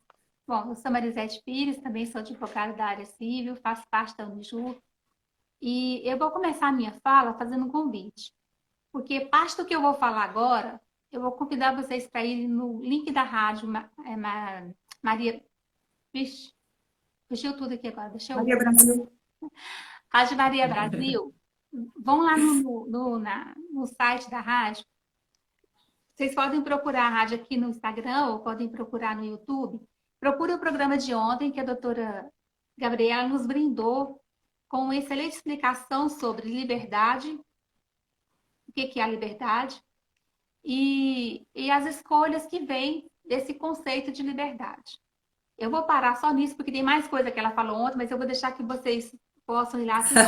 Bom, eu sou Marisete Pires, também sou advogada da área civil, faço parte da Unijur. E eu vou começar a minha fala fazendo um convite. Porque parte do que eu vou falar agora, eu vou convidar vocês para irem no link da rádio Maria... Vixe, fugiu tudo aqui agora. Deixa eu... Maria Brasil. Rádio Maria Brasil. Vão lá no site da rádio. Vocês podem procurar a rádio aqui no Instagram ou podem procurar no YouTube. Procure o programa de ontem que a doutora Gabriela nos brindou com uma excelente explicação sobre liberdade, o que é a liberdade, e as escolhas que vêm desse conceito de liberdade. Eu vou parar só nisso, porque tem mais coisa que ela falou ontem, mas eu vou deixar que vocês possam ir lá assistir.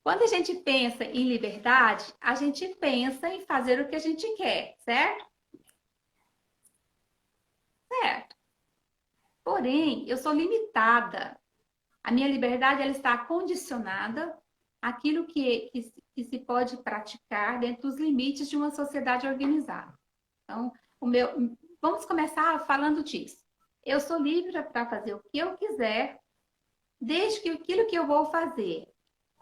Quando a gente pensa em liberdade, a gente pensa em fazer o que a gente quer, certo? Certo. Porém, eu sou limitada. A minha liberdade ela está condicionada àquilo que se pode praticar dentro dos limites de uma sociedade organizada. Então, vamos começar falando disso. Eu sou livre para fazer o que eu quiser, desde que aquilo que eu vou fazer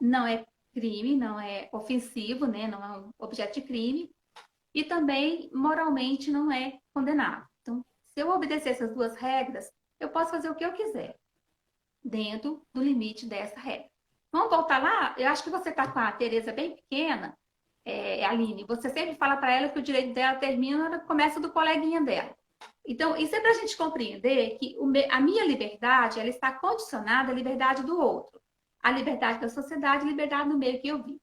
não é crime, não é ofensivo, né? Não é um objeto de crime, e também moralmente não é condenável. Então, se eu obedecer essas duas regras, eu posso fazer o que eu quiser, dentro do limite dessa regra. Vamos voltar lá? Eu acho que você está com a Tereza bem pequena, Aline. Você sempre fala para ela que o direito dela termina, começa do coleguinha dela. Então, isso é para a gente compreender que a minha liberdade ela está condicionada à liberdade do outro. A liberdade da sociedade, a liberdade do meio que eu vi.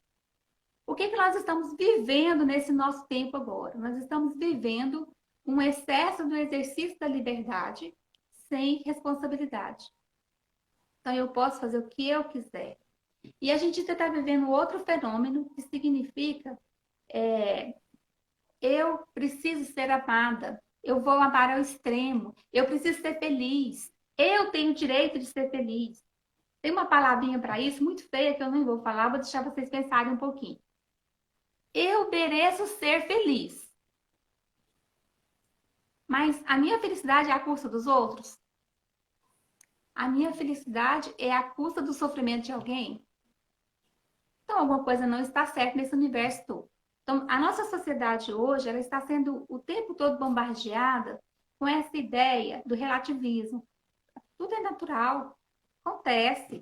O que nós estamos vivendo nesse nosso tempo agora? Nós estamos vivendo um excesso do exercício da liberdade sem responsabilidade. Então, eu posso fazer o que eu quiser. E a gente está vivendo outro fenômeno que significa eu preciso ser amada, eu vou amar ao extremo, eu preciso ser feliz, eu tenho o direito de ser feliz. Tem uma palavrinha para isso, muito feia, que eu não vou falar, vou deixar vocês pensarem um pouquinho. Eu mereço ser feliz. Mas a minha felicidade é à custa dos outros? A minha felicidade é à custa do sofrimento de alguém? Então, alguma coisa não está certa nesse universo todo. Então, a nossa sociedade hoje, ela está sendo o tempo todo bombardeada com essa ideia do relativismo. Tudo é natural, acontece.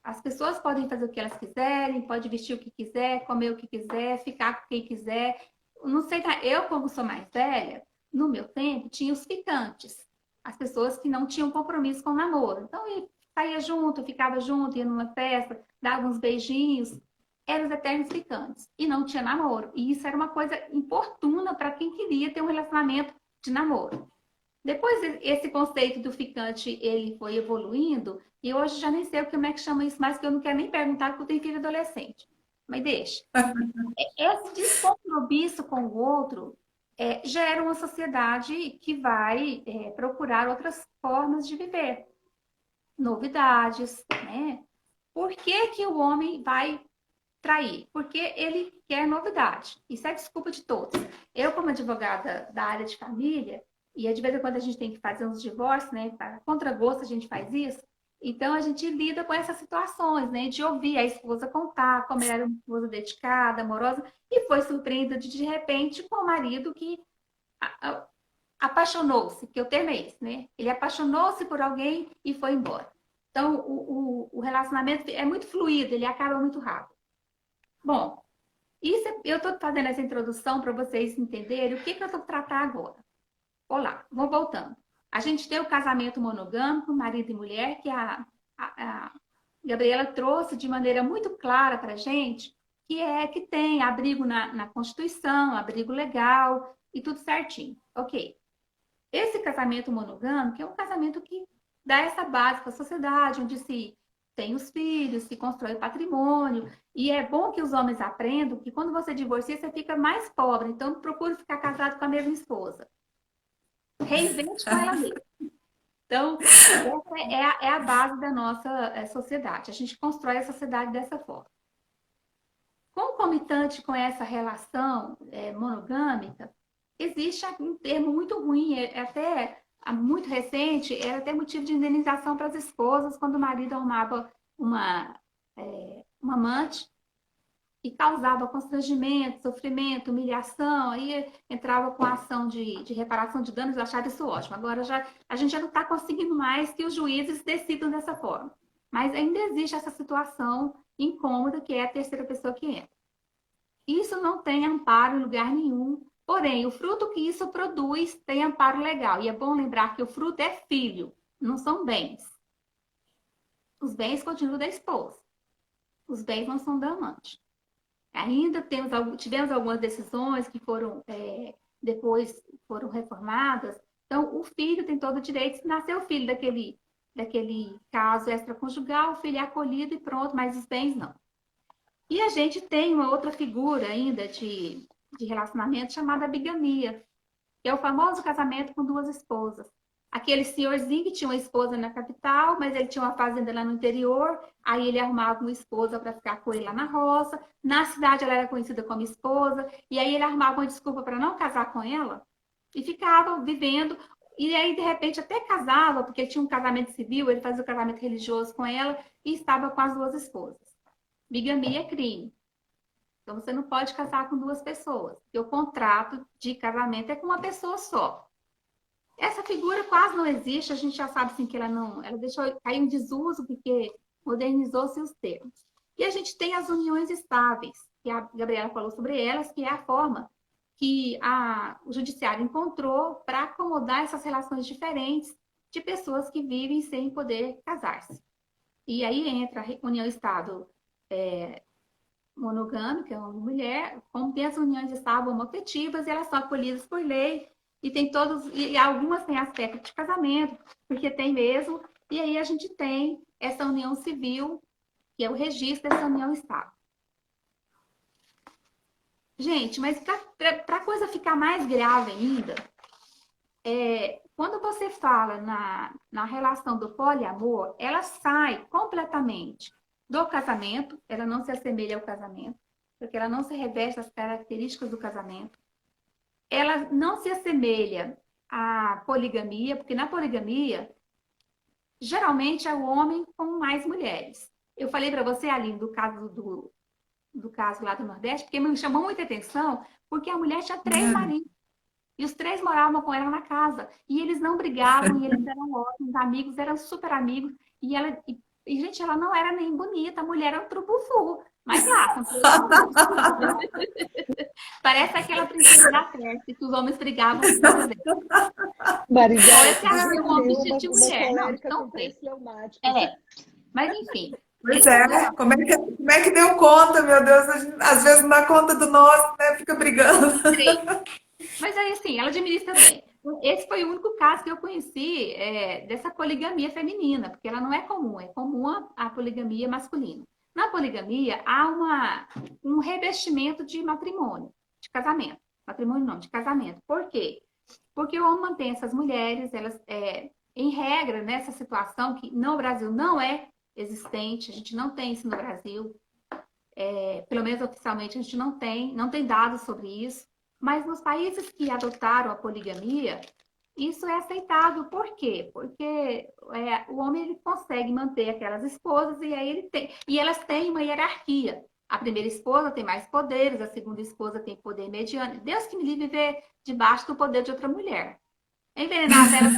As pessoas podem fazer o que elas quiserem, pode vestir o que quiser, comer o que quiser, ficar com quem quiser. Não sei, eu, como sou mais velha, no meu tempo, tinha os ficantes. As pessoas que não tinham compromisso com o namoro. Então, saía junto, ficava junto, ia numa festa, dava uns beijinhos. Eram os eternos ficantes. E não tinha namoro. E isso era uma coisa importuna para quem queria ter um relacionamento de namoro. Depois, esse conceito do ficante, ele foi evoluindo, e hoje já nem sei como é que chama isso mais, que eu não quero nem perguntar, porque eu tenho filho adolescente. Mas deixa. Esse descompromisso com o outro gera uma sociedade que vai procurar outras formas de viver, novidades, né? Por que que o homem vai trair? Porque ele quer novidade. Isso é desculpa de todos. Eu, como advogada da área de família, e de vez em quando a gente tem que fazer uns divórcios, né? Para contragosto a gente faz isso. Então a gente lida com essas situações, né? De ouvir a esposa contar como ela era uma esposa dedicada, amorosa, e foi surpreendida de repente com o marido que apaixonou-se, que o termo é esse, né? Ele apaixonou-se por alguém e foi embora. Então o relacionamento é muito fluido, ele acaba muito rápido. Bom, eu estou fazendo essa introdução para vocês entenderem o que eu estou tratando agora. Olá, vamos voltando. A gente tem o casamento monogâmico, marido e mulher, que a Gabriela trouxe de maneira muito clara para a gente, que tem abrigo na Constituição, abrigo legal e tudo certinho. Ok. Esse casamento monogâmico é um casamento que dá essa base para a sociedade, onde se tem os filhos, se constrói o patrimônio. E é bom que os homens aprendam que quando você divorcia, você fica mais pobre. Então, procure ficar casado com a mesma esposa. Reinvente com ela mesma. Então, essa é a base da nossa sociedade. A gente constrói a sociedade dessa forma. Concomitante com essa relação monogâmica, existe um termo muito ruim, até muito recente, era até motivo de indenização para as esposas quando o marido arrumava uma amante e causava constrangimento, sofrimento, humilhação, aí entrava com a ação de reparação de danos. Eu achava isso ótimo. Agora a gente já não está conseguindo mais que os juízes decidam dessa forma. Mas ainda existe essa situação incômoda, que é a terceira pessoa que entra. Isso não tem amparo em lugar nenhum, porém, o fruto que isso produz tem amparo legal. E é bom lembrar que o fruto é filho, não são bens. Os bens continuam da esposa. Os bens não são da amante. Ainda tivemos algumas decisões que depois foram reformadas. Então, o filho tem todo o direito. Se nascer o filho daquele caso extraconjugal, o filho é acolhido e pronto, mas os bens não. E a gente tem uma outra figura ainda de relacionamento chamada bigamia, que é o famoso casamento com duas esposas. Aquele senhorzinho que tinha uma esposa na capital, mas ele tinha uma fazenda lá no interior, aí ele arrumava uma esposa para ficar com ele lá na roça. Na cidade ela era conhecida como esposa, e aí ele arrumava uma desculpa para não casar com ela e ficava vivendo. E aí, de repente, até casava, porque tinha um casamento civil, ele fazia o casamento religioso com ela e estava com as duas esposas. Bigamia é crime. Então, você não pode casar com duas pessoas, porque o contrato de casamento é com uma pessoa só. Essa figura quase não existe, a gente já sabe assim, que ela deixou cair em desuso, porque modernizou-se os termos. E a gente tem as uniões estáveis, que a Gabriela falou sobre elas, que é a forma que o judiciário encontrou para acomodar essas relações diferentes de pessoas que vivem sem poder casar-se. E aí entra a união Estado monogâmica, uma mulher, como tem as uniões estáveis homoafetivas, e elas são acolhidas por lei, e algumas têm aspecto de casamento, porque tem mesmo, e aí a gente tem essa união civil, que é o registro dessa união estável. Gente, mas para a coisa ficar mais grave ainda, quando você fala na relação do poliamor, ela sai completamente do casamento, ela não se assemelha ao casamento, porque ela não se reveste das características do casamento. Ela não se assemelha à poligamia, porque na poligamia, geralmente é o homem com mais mulheres. Eu falei para você, Aline, do caso lá do Nordeste, porque me chamou muita atenção, porque a mulher tinha 3 maridos. E os 3 moravam com ela na casa. E eles não brigavam, e eles eram ótimos amigos, eram super amigos. E, gente, ela não era nem bonita, a mulher era um trubufu. Mas lá, parece aquela princesa da Pérsia, que os homens brigavam por causa dela. Marisela, um objetivo de mulher. Não, mas enfim. Pois como é que deu conta, meu Deus? Às vezes não dá conta do nosso, né? Fica brigando. Mas aí, assim, ela administra bem. Esse foi o único caso que eu conheci dessa poligamia feminina, porque ela não é comum a poligamia masculina. Na poligamia, há um revestimento de matrimônio, de casamento. Matrimônio não, de casamento. Por quê? Porque o homem mantém essas mulheres, elas, em regra, nessa situação que no Brasil não é existente, a gente não tem isso no Brasil, pelo menos oficialmente a gente não tem dados sobre isso, mas nos países que adotaram a poligamia, isso é aceitado. Por quê? Porque o homem ele consegue manter aquelas esposas e aí e elas têm uma hierarquia. A primeira esposa tem mais poderes, a segunda esposa tem poder mediano. Deus que me livre viver debaixo do poder de outra mulher. Envenenar elas.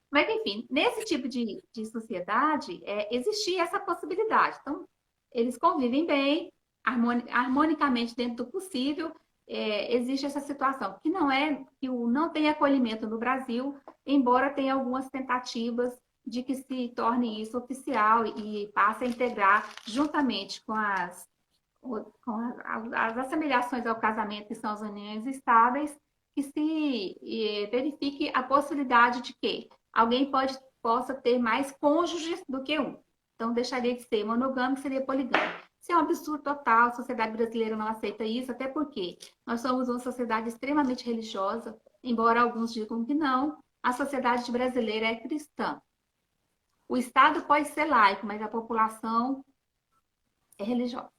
Mas, enfim, nesse tipo de sociedade, existia essa possibilidade. Então, eles convivem bem, harmonicamente dentro do possível. Existe essa situação, que não tem acolhimento no Brasil, embora tenha algumas tentativas de que se torne isso oficial e passe a integrar, juntamente com as assemelhações ao casamento, que são as uniões estáveis, que se verifique a possibilidade de que alguém possa ter mais cônjuges do que um. Então, deixaria de ser monogâmico, seria poligâmico. Isso é um absurdo total, a sociedade brasileira não aceita isso, até porque nós somos uma sociedade extremamente religiosa, embora alguns digam que não, a sociedade brasileira é cristã. O Estado pode ser laico, mas a população é religiosa.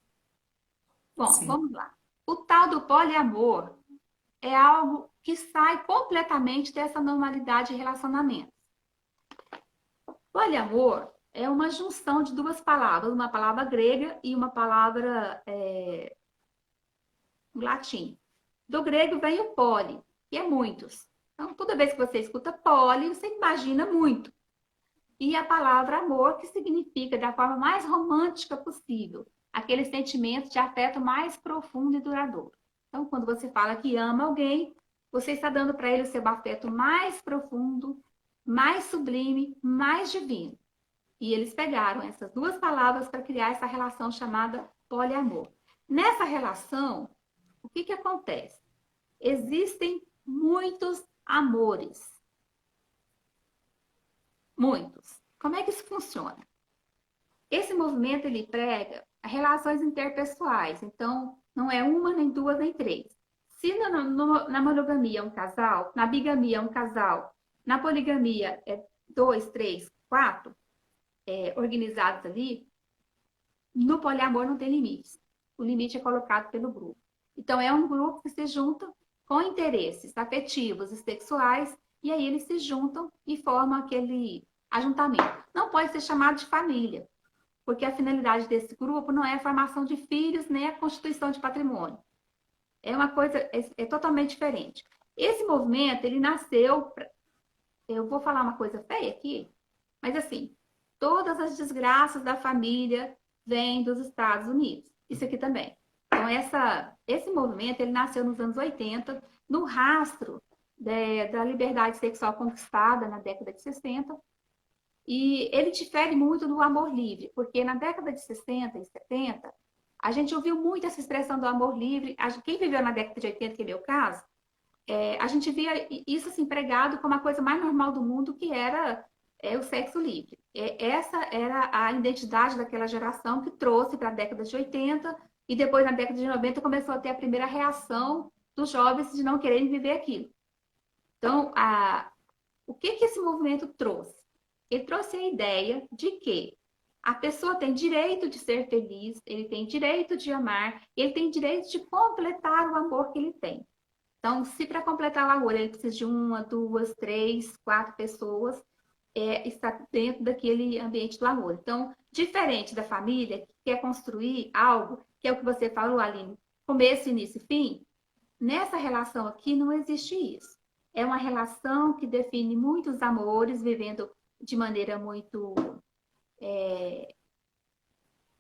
Bom, Sim. Vamos lá. O tal do poliamor é algo que sai completamente dessa normalidade de relacionamento. Poliamor é uma junção de duas palavras, uma palavra grega e uma palavra latim. Do grego vem o poli, que é muitos. Então, toda vez que você escuta poli, você imagina muito. E a palavra amor, que significa da forma mais romântica possível, aquele sentimento de afeto mais profundo e duradouro. Então, quando você fala que ama alguém, você está dando para ele o seu afeto mais profundo, mais sublime, mais divino. E eles pegaram essas duas palavras para criar essa relação chamada poliamor. Nessa relação, o que acontece? Existem muitos amores. Muitos. Como é que isso funciona? Esse movimento, ele prega relações interpessoais. Então, não é uma, nem duas, nem três. Se na monogamia é um casal, na bigamia é um casal, na poligamia é 2, 3, 4 organizados ali, no poliamor não tem limites. O limite é colocado pelo grupo. Então, é um grupo que se junta com interesses afetivos e sexuais, e aí eles se juntam e formam aquele ajuntamento. Não pode ser chamado de família, porque a finalidade desse grupo não é a formação de filhos, nem a constituição de patrimônio. É uma coisa, totalmente diferente. Esse movimento, ele nasceu, eu vou falar uma coisa feia aqui, mas assim, todas as desgraças da família vêm dos Estados Unidos. Isso aqui também. Então, esse movimento, ele nasceu nos anos 80, no rastro da liberdade sexual conquistada na década de 60, e ele difere muito do amor livre, porque na década de 60 e 70, a gente ouviu muito essa expressão do amor livre. Quem viveu na década de 80, que é meu caso, a gente via isso assim, pregado como a coisa mais normal do mundo, que era o sexo livre. Essa era a identidade daquela geração que trouxe para a década de 80, e depois na década de 90 começou a ter a primeira reação dos jovens de não quererem viver aquilo. Então, o que esse movimento trouxe? Ele trouxe a ideia de que a pessoa tem direito de ser feliz, ele tem direito de amar, ele tem direito de completar o amor que ele tem. Então, se para completar o amor ele precisa de 1, 2, 3, 4 pessoas, está dentro daquele ambiente do amor. Então, diferente da família, que quer construir algo, que é o que você falou, Aline, começo, início e fim, nessa relação aqui não existe isso. É uma relação que define muitos amores, vivendo de maneira muito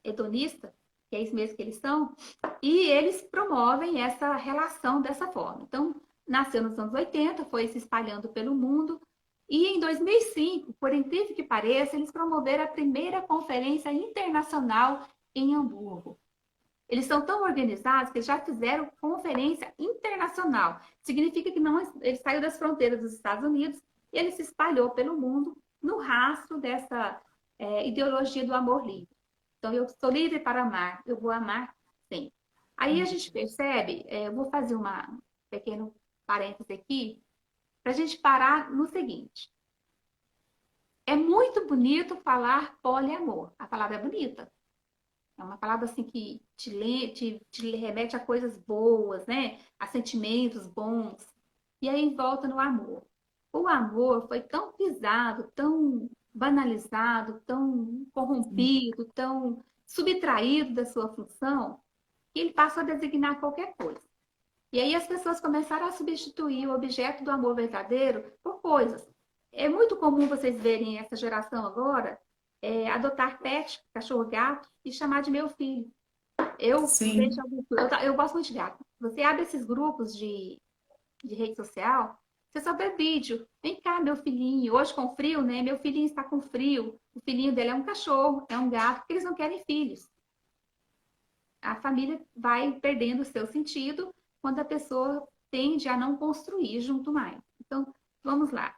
hedonista, que é isso mesmo que eles são, e eles promovem essa relação dessa forma. Então, nasceu nos anos 80, foi se espalhando pelo mundo, e em 2005, por incrível que pareça, eles promoveram a primeira conferência internacional em Hamburgo. Eles são tão organizados que eles já fizeram conferência internacional. Significa que não, ele saiu das fronteiras dos Estados Unidos e ele se espalhou pelo mundo no rastro dessa ideologia do amor livre. Então, eu sou livre para amar, eu vou amar sempre. Aí a gente percebe, eu vou fazer uma pequeno parêntese aqui, para a gente parar no seguinte. É muito bonito falar poliamor. A palavra é bonita. É uma palavra assim que te remete a coisas boas, né? A sentimentos bons. E aí volta no amor. O amor foi tão pisado, tão banalizado, tão corrompido, tão subtraído da sua função, que ele passou a designar qualquer coisa. E aí as pessoas começaram a substituir o objeto do amor verdadeiro por coisas. É muito comum vocês verem essa geração agora adotar pet, cachorro, gato e chamar de meu filho. Sim. Eu gosto muito de gato. Você abre esses grupos de rede social, você só vê vídeo. Vem cá, meu filhinho. Hoje com frio, né? Meu filhinho está com frio. O filhinho dele é um cachorro, é um gato, porque eles não querem filhos. A família vai perdendo o seu sentido quando a pessoa tende a não construir junto mais. Então, vamos lá.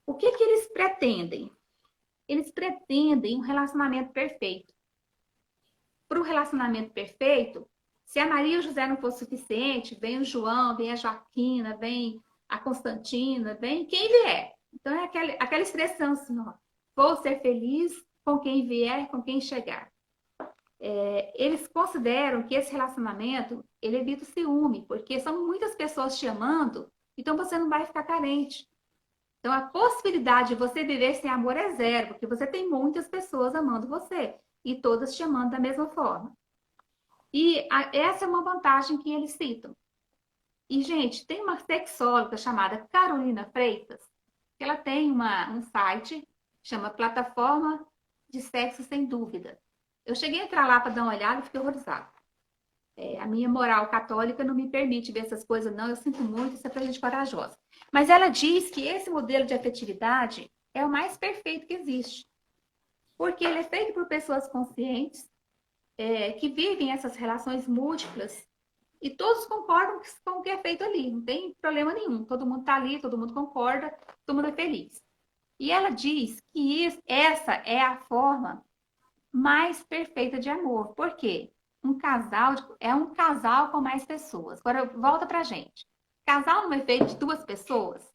O que eles pretendem? Eles pretendem um relacionamento perfeito. Para o relacionamento perfeito, se a Maria e o José não for suficiente, vem o João, vem a Joaquina, vem a Constantina, vem quem vier. Então, é aquela expressão assim, ó, vou ser feliz com quem vier, com quem chegar. Eles consideram que esse relacionamento, ele evita o ciúme, porque são muitas pessoas te amando, então você não vai ficar carente. Então, a possibilidade de você viver sem amor é zero, porque você tem muitas pessoas amando você e todas te amando da mesma forma. E essa é uma vantagem que eles citam. E, gente, tem uma sexóloga chamada Carolina Freitas, que ela tem um site, chama Plataforma de Sexo Sem Dúvida. Eu cheguei a entrar lá para dar uma olhada e fiquei horrorizada. A minha moral católica não me permite ver essas coisas, não. Eu sinto muito, isso é pra gente corajosa. Mas ela diz que esse modelo de afetividade é o mais perfeito que existe. Porque ele é feito por pessoas conscientes, que vivem essas relações múltiplas, e todos concordam com o que é feito ali. Não tem problema nenhum. Todo mundo está ali, todo mundo concorda, todo mundo é feliz. E ela diz que essa é a forma mais perfeita de amor. Por quê? Um casal é um casal com mais pessoas. Agora, volta pra gente. Casal não é feito de duas pessoas?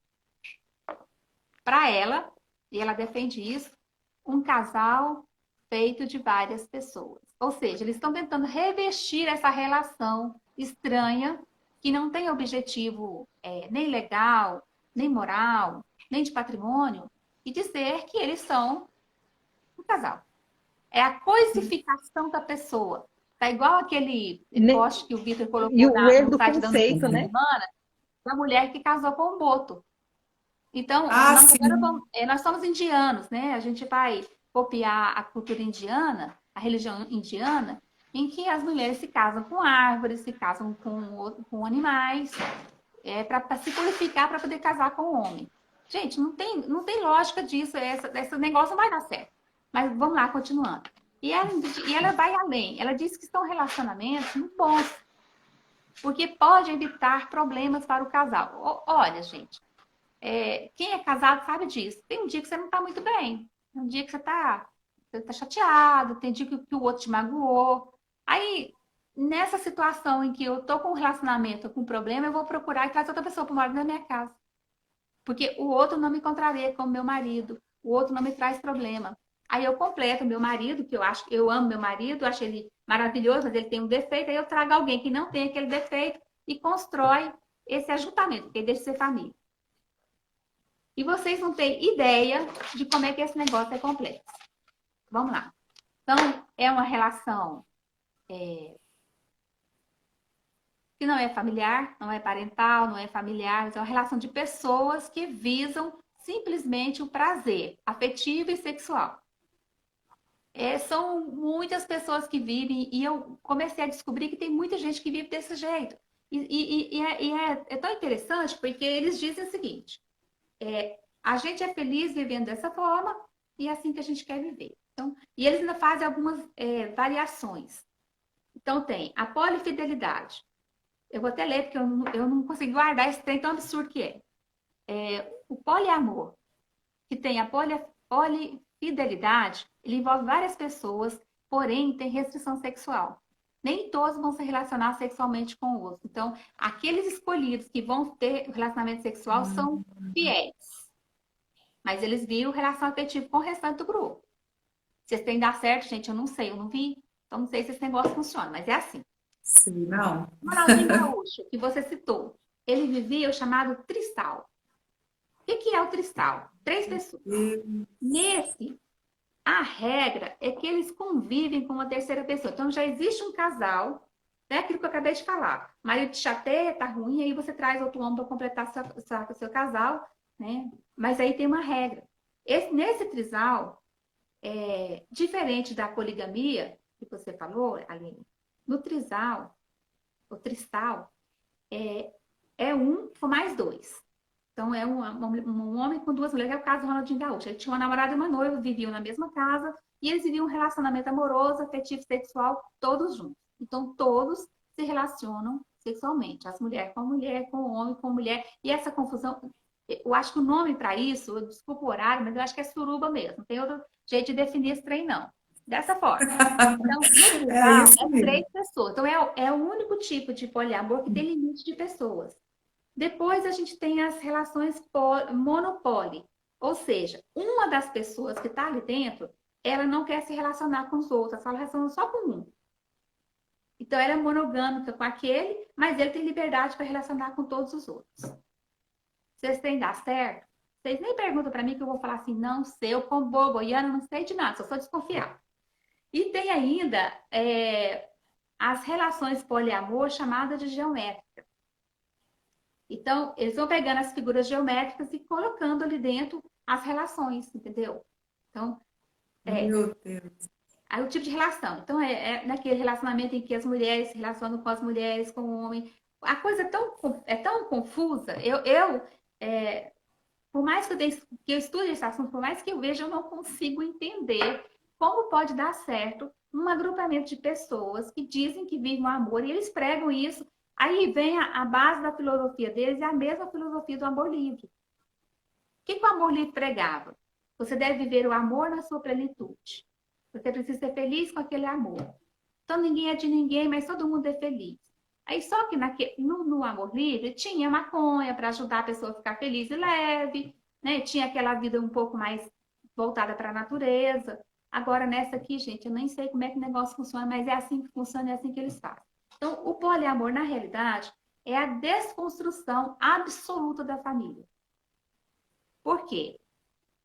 Para ela, e ela defende isso, um casal feito de várias pessoas. Ou seja, eles estão tentando revestir essa relação estranha, que não tem objetivo nem legal, nem moral, nem de patrimônio, e dizer que eles são um casal. É a coisificação da pessoa. Tá igual aquele post que o Vitor colocou E o erro no do site da conceito, né? semana, da mulher que casou com um boto. Então, nós Sim. agora nós somos indianos, né? A gente vai copiar a cultura indiana, a religião indiana, em que as mulheres se casam com árvores, se casam com animais, para se purificar para poder casar com o homem. Gente, não tem lógica disso, esse negócio não vai dar certo. Mas vamos lá, continuando. E ela vai além. Ela diz que são relacionamentos muito bons, porque pode evitar problemas para o casal. Olha, gente, quem é casado sabe disso. Tem um dia que você não está muito bem. Tem um dia que você tá chateado, tem dia que o outro te magoou. Aí, nessa situação em que eu tô com um relacionamento, com um problema, eu vou procurar e trazer outra pessoa para morar na minha casa. Porque o outro não me contraria como meu marido, o outro não me traz problema. Aí eu completo meu marido, que eu amo meu marido, acho ele maravilhoso, mas ele tem um defeito, aí eu trago alguém que não tem aquele defeito e constrói esse ajuntamento, porque deixa de ser família. E vocês não têm ideia de como é que esse negócio é complexo. Vamos lá. Então, é uma relação que não é familiar, não é parental, não é familiar, mas é uma relação de pessoas que visam simplesmente o prazer afetivo e sexual. São muitas pessoas que vivem, e eu comecei a descobrir que tem muita gente que vive desse jeito. É tão interessante porque eles dizem o seguinte: a gente é feliz vivendo dessa forma e é assim que a gente quer viver. Então, e eles ainda fazem algumas variações. Então tem a polifidelidade. Eu vou até ler, porque eu não consegui guardar esse trem tão absurdo que é. O poliamor, que tem a polifidelidade, ele envolve várias pessoas, porém tem restrição sexual. Nem todos vão se relacionar sexualmente com o outro. Então, aqueles escolhidos que vão ter relacionamento sexual são fiéis. Mas eles viram relação afetiva com o restante do grupo. Se esse trem dá certo, gente, eu não sei, eu não vi. Então, não sei se esse negócio funciona, mas é assim. Sim, não. O Ronaldinho Gaúcho, que você citou, ele vivia o chamado tristal. O que é o tristal? 3 pessoas. Nesse, a regra é que eles convivem com uma terceira pessoa. Então, já existe um casal, né? Aquilo que eu acabei de falar. O marido te chateia, tá ruim, aí você traz outro homem para completar seu casal, né? Mas aí tem uma regra. Nesse trisal, diferente da poligamia que você falou, Aline, no trisal, o tristal, é um com mais 2. Então, é um homem com 2 mulheres, que é o caso do Ronaldinho Gaúcho. Ele tinha uma namorada e uma noiva, viviam na mesma casa, e eles viviam um relacionamento amoroso, afetivo, sexual, todos juntos. Então, todos se relacionam sexualmente. As mulheres com a mulher, com o homem com a mulher. E essa confusão, eu acho que o nome para isso, desculpa o horário, mas eu acho que é suruba mesmo. Não tem outro jeito de definir esse trem, não. Dessa forma. Então, no É trisal, isso mesmo. 3 pessoas. Então, é o único tipo de poliamor que tem limite de pessoas. Depois a gente tem as relações monopoli, ou seja, uma das pessoas que está ali dentro, ela não quer se relacionar com os outros, ela relaciona só com um. Então ela é monogâmica com aquele, mas ele tem liberdade para relacionar com todos os outros. Vocês têm dar certo? Vocês nem perguntam para mim que eu vou falar assim, não sei, eu como boa goiana, não sei de nada, só sou desconfiada. E tem ainda as relações poliamor chamadas de geométricas. Então, eles vão pegando as figuras geométricas e colocando ali dentro as relações, entendeu? Então, Meu Deus. aí o tipo de relação. Então, é naquele relacionamento em que as mulheres se relacionam com as mulheres, com o homem. A coisa é tão confusa. Por mais que eu estude esse assunto, por mais que eu veja, eu não consigo entender como pode dar certo um agrupamento de pessoas que dizem que vivem o amor e eles pregam isso. Aí vem a base da filosofia deles, é a mesma filosofia do amor livre. O que o amor livre pregava? Você deve viver o amor na sua plenitude. Você precisa ser feliz com aquele amor. Então ninguém é de ninguém, mas todo mundo é feliz. Aí só que no amor livre tinha maconha para ajudar a pessoa a ficar feliz e leve, né? Tinha aquela vida um pouco mais voltada para a natureza. Agora nessa aqui, gente, eu nem sei como é que o negócio funciona, mas é assim que funciona, é assim que eles fazem. Então, o poliamor, na realidade, é a desconstrução absoluta da família. Por quê?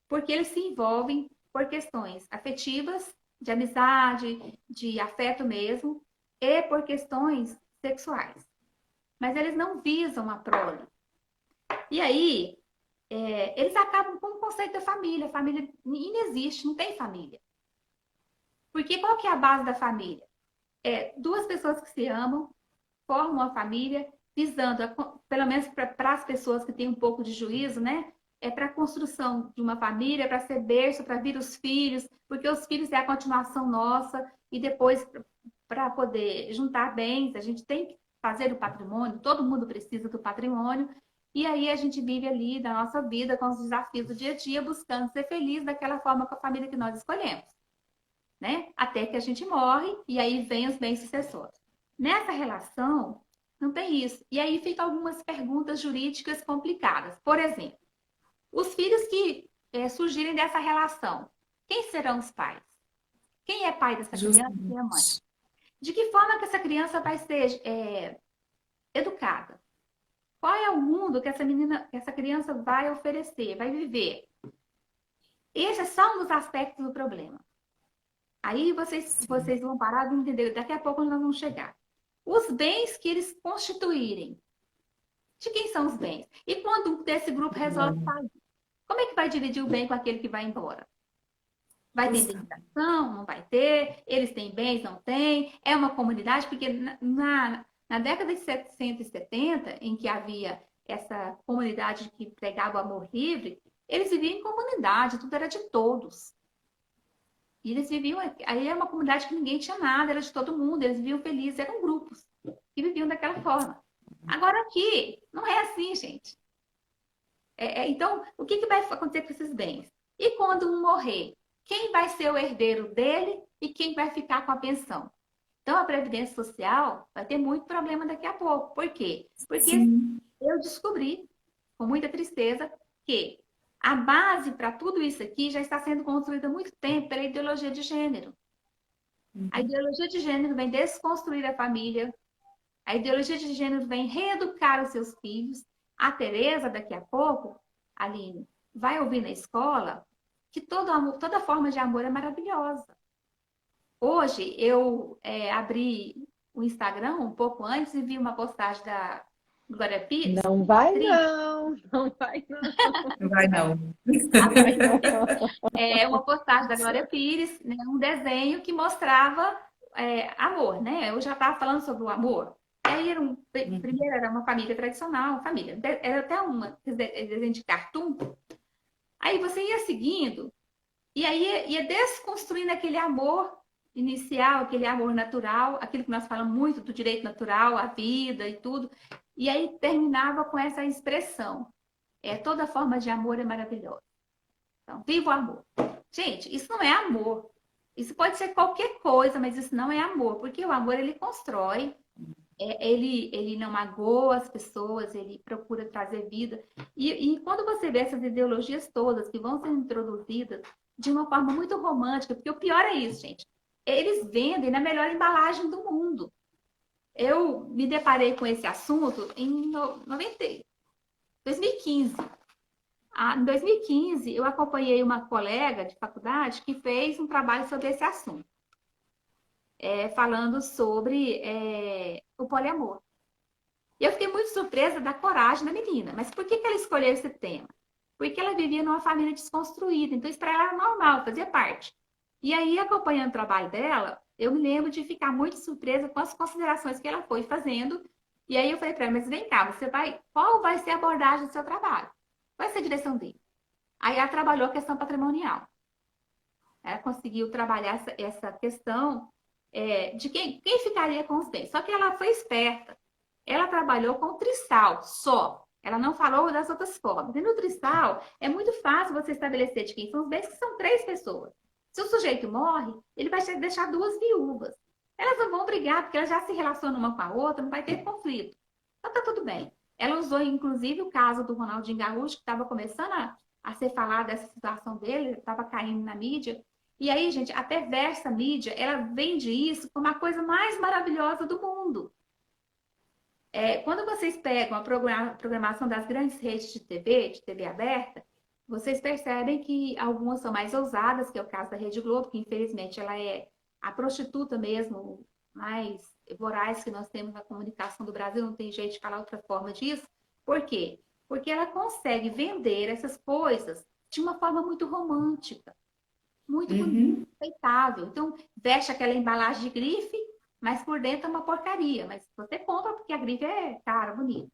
Porque eles se envolvem por questões afetivas, de amizade, de afeto mesmo, e por questões sexuais. Mas eles não visam a prole. E aí, eles acabam com o conceito da família. A família inexiste, não tem família. Porque qual que é a base da família? 2 pessoas que se amam, formam uma família, visando, pelo menos para as pessoas que têm um pouco de juízo, né? É para a construção de uma família, para ser berço, para vir os filhos, porque os filhos é a continuação nossa, e depois, para poder juntar bens, a gente tem que fazer o patrimônio, todo mundo precisa do patrimônio, e aí a gente vive ali da nossa vida com os desafios do dia a dia, buscando ser feliz daquela forma com a família que nós escolhemos, né? Até que a gente morre, e aí vem os bens sucessórios. Nessa relação, não tem isso. E aí ficam algumas perguntas jurídicas complicadas. Por exemplo, os filhos que surgirem dessa relação, quem serão os pais? Quem é pai dessa criança e quem é mãe? Justamente. De que forma que essa criança vai ser educada? Qual é o mundo que essa criança vai oferecer, vai viver? Esses são os aspectos do problema. Aí vocês vão parar de entender. Daqui a pouco nós vamos chegar. Os bens que eles constituírem. De quem são os bens? E quando um desse grupo resolve sair? Como é que vai dividir o bem com aquele que vai embora? Vai ter indenização? Não vai ter? Eles têm bens? Não têm? É uma comunidade? Porque na década de 770, em que havia essa comunidade que pregava o amor livre, eles viviam em comunidade, tudo era de todos. E eles viviam, aí era uma comunidade que ninguém tinha nada, era de todo mundo, eles viviam felizes, eram grupos que viviam daquela forma. Agora aqui, não é assim, gente. Então, o que vai acontecer com esses bens? E quando um morrer, quem vai ser o herdeiro dele e quem vai ficar com a pensão? Então, a Previdência Social vai ter muito problema daqui a pouco. Por quê? Porque Sim. eu descobri, com muita tristeza, que a base para tudo isso aqui já está sendo construída há muito tempo pela ideologia de gênero. A ideologia de gênero vem desconstruir a família, a ideologia de gênero vem reeducar os seus filhos. A Tereza, daqui a pouco, Aline, vai ouvir na escola que toda forma de amor é maravilhosa. Hoje, eu abri o Instagram um pouco antes e vi uma postagem da Glória Pires. Não vai não, não vai não. Não vai, não. É uma postagem da Glória Pires, né, um desenho que mostrava amor, né? Eu já estava falando sobre o amor. E aí, primeiro era uma família tradicional, família. Era até uma desenho de cartoon. Aí você ia seguindo, e aí ia desconstruindo aquele amor inicial, aquele amor natural, aquilo que nós falamos muito do direito natural, a vida e tudo. E aí terminava com essa expressão. Toda forma de amor é maravilhosa. Então, viva o amor. Gente, isso não é amor. Isso pode ser qualquer coisa, mas isso não é amor, porque o amor ele constrói, ele não magoa as pessoas, ele procura trazer vida. E quando você vê essas ideologias todas que vão sendo introduzidas de uma forma muito romântica, porque o pior é isso, gente. Eles vendem na melhor embalagem do mundo. Eu me deparei com esse assunto em 2015. Em 2015, eu acompanhei uma colega de faculdade que fez um trabalho sobre esse assunto, falando sobre o poliamor. E eu fiquei muito surpresa da coragem da menina. Mas por que ela escolheu esse tema? Porque ela vivia numa família desconstruída, então isso para ela era normal, fazia parte. E aí, acompanhando o trabalho dela, eu me lembro de ficar muito surpresa com as considerações que ela foi fazendo. E aí eu falei para ela, mas vem cá, qual vai ser a abordagem do seu trabalho? Qual vai ser a direção dele? Aí ela trabalhou a questão patrimonial. Ela conseguiu trabalhar essa questão de quem ficaria com os bens. Só que ela foi esperta. Ela trabalhou com o trisal só. Ela não falou das outras formas. E no trisal, é muito fácil você estabelecer de quem são os bens, que são 3 pessoas. Se o sujeito morre, ele vai deixar 2 viúvas. Elas não vão brigar, porque elas já se relacionam uma com a outra, não vai ter conflito. Então tá tudo bem. Ela usou, inclusive, o caso do Ronaldinho Gaúcho, que estava começando a ser falado dessa situação dele, estava caindo na mídia. E aí, gente, a perversa mídia, ela vende isso como a coisa mais maravilhosa do mundo. Quando vocês pegam a programação das grandes redes de TV aberta, vocês percebem que algumas são mais ousadas, que é o caso da Rede Globo, que infelizmente ela é a prostituta mesmo, mais voraz que nós temos na comunicação do Brasil, não tem jeito de falar outra forma disso. Por quê? Porque ela consegue vender essas coisas de uma forma muito romântica, muito bonita, aceitável. Então, veste aquela embalagem de grife, mas por dentro é uma porcaria. Mas você compra porque a grife é cara, bonita.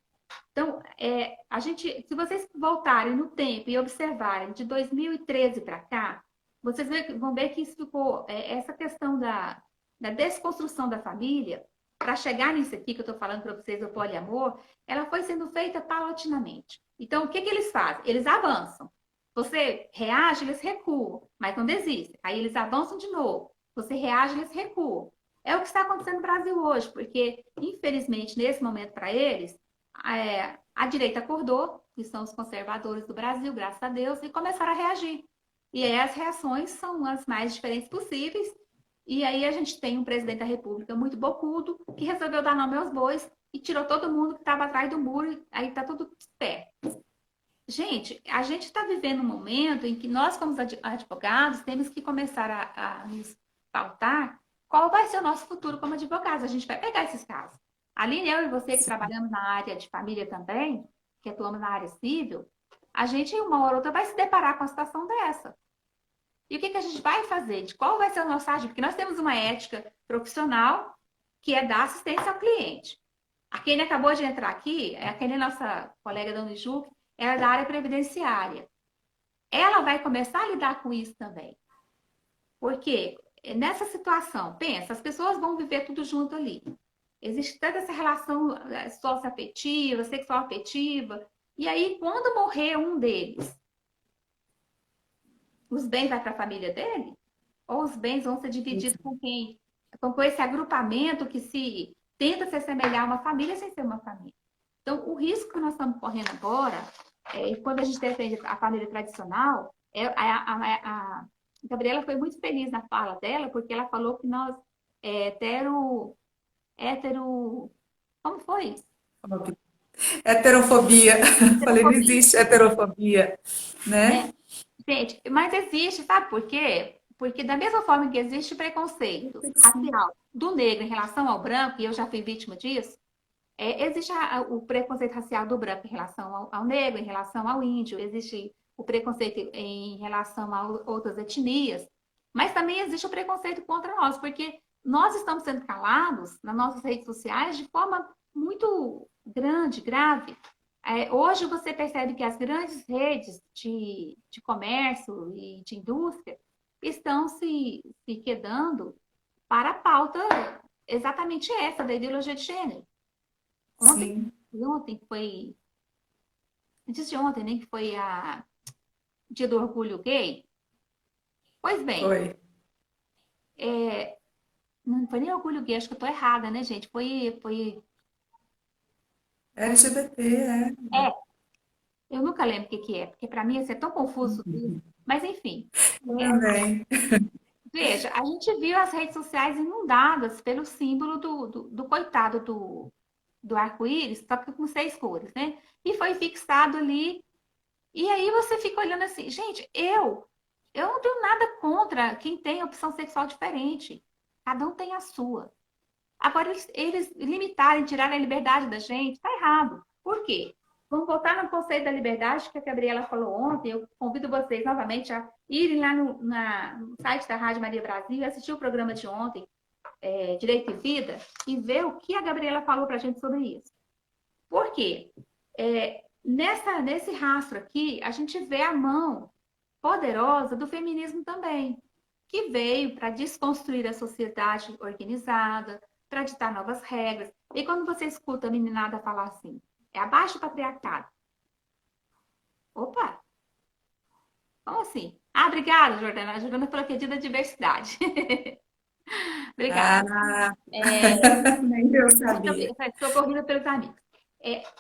Então, se vocês voltarem no tempo e observarem de 2013 para cá, vocês vão ver que isso ficou, essa questão da desconstrução da família, para chegar nisso aqui que eu estou falando para vocês, o poliamor, ela foi sendo feita paulatinamente. Então, o que eles fazem? Eles avançam. Você reage, eles recuam, mas não desistem. Aí eles avançam de novo. Você reage, eles recuam. É o que está acontecendo no Brasil hoje, porque, infelizmente, nesse momento para eles, a direita acordou, que são os conservadores do Brasil, graças a Deus, e começaram a reagir. E aí as reações são as mais diferentes possíveis. E aí a gente tem um presidente da República muito bocudo, que resolveu dar nome aos bois e tirou todo mundo que estava atrás do muro, e aí está tudo certo. Gente, a gente está vivendo um momento em que nós, como advogados, temos que começar a nos pautar qual vai ser o nosso futuro como advogados. A gente vai pegar esses casos. Aline, eu e você que trabalhamos na área de família também, que atuamos na área civil, a gente, uma hora ou outra, vai se deparar com uma situação dessa. E o que a gente vai fazer? De qual vai ser o nosso agir? Porque nós temos uma ética profissional que é dar assistência ao cliente. A Kênia acabou de entrar aqui, a Kênia é nossa colega da Unijuc, ela é da área previdenciária. Ela vai começar a lidar com isso também. Porque nessa situação, pensa, as pessoas vão viver tudo junto ali. Existe toda essa relação socioafetiva, sexual-afetiva. E aí, quando morrer um deles, os bens vão para a família dele? Ou os bens vão ser divididos com quem? Com esse agrupamento que se tenta se assemelhar a uma família sem ser uma família. Então, o risco que nós estamos correndo agora, quando a gente defende a família tradicional, a Gabriela foi muito feliz na fala dela, porque ela falou que nós, hétero, como foi? Heterofobia. Falei, não existe heterofobia, né? Gente, mas existe, sabe por quê? Porque da mesma forma que existe preconceito racial do negro em relação ao branco, e eu já fui vítima disso, existe o preconceito racial do branco em relação ao negro, em relação ao índio, existe o preconceito em relação a outras etnias, mas também existe o preconceito contra nós, porque nós estamos sendo calados nas nossas redes sociais de forma muito grande, grave. Hoje você percebe que as grandes redes de comércio e de indústria estão se quedando para a pauta exatamente essa, da ideologia de gênero. Ontem foi. Antes de ontem, né? Que foi a Dia do Orgulho Gay. Pois bem. Foi. Não foi nem orgulho gay, acho que eu tô errada, né, gente? Foi. LGBT, Eu nunca lembro o que é, porque para mim isso é tão confuso. Mas enfim. Também. Veja, a gente viu as redes sociais inundadas pelo símbolo do coitado do arco-íris, só que com 6 cores, né? E foi fixado ali. E aí você fica olhando assim, gente, eu não tenho nada contra quem tem opção sexual diferente. Cada um tem a sua. Agora, eles limitarem, tirarem a liberdade da gente, tá errado. Por quê? Vamos voltar no conceito da liberdade que a Gabriela falou ontem. Eu convido vocês novamente a irem lá no site da Rádio Maria Brasil, assistir o programa de ontem, Direito e Vida, e ver o que a Gabriela falou para a gente sobre isso. Por quê? Nesse rastro aqui, a gente vê a mão poderosa do feminismo também, que veio para desconstruir a sociedade organizada, para ditar novas regras. E quando você escuta a meninada falar assim, é abaixo do patriarcado. Opa! Como assim? Ah, obrigada, Jordana. A Jordana falou que é dia da diversidade. Obrigada. Nem eu sabia. Estou corrida pelos amigos.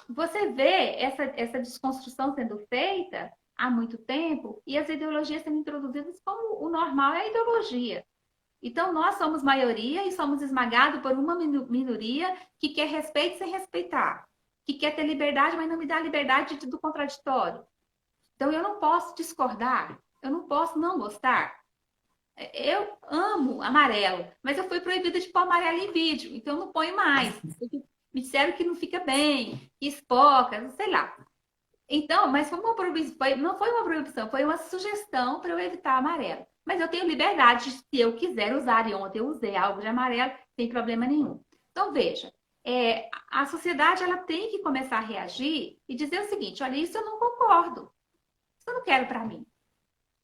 Você vê essa desconstrução sendo feita há muito tempo e as ideologias sendo introduzidas como o normal é a ideologia. Então, nós somos maioria e somos esmagados por uma minoria que quer respeito sem respeitar, que quer ter liberdade, mas não me dá liberdade do contraditório. Então, eu não posso discordar, eu não posso não gostar. Eu amo amarelo, mas eu fui proibida de pôr amarelo em vídeo, então eu não ponho mais. Me disseram que não fica bem, que espoca, sei lá. Então, mas foi uma proibição, não foi uma proibição, foi uma sugestão para eu evitar amarelo. Mas eu tenho liberdade, se eu quiser usar, e ontem eu usei algo de amarelo, sem problema nenhum. Então, veja, a sociedade ela tem que começar a reagir e dizer o seguinte, olha, isso eu não concordo, isso eu não quero para mim.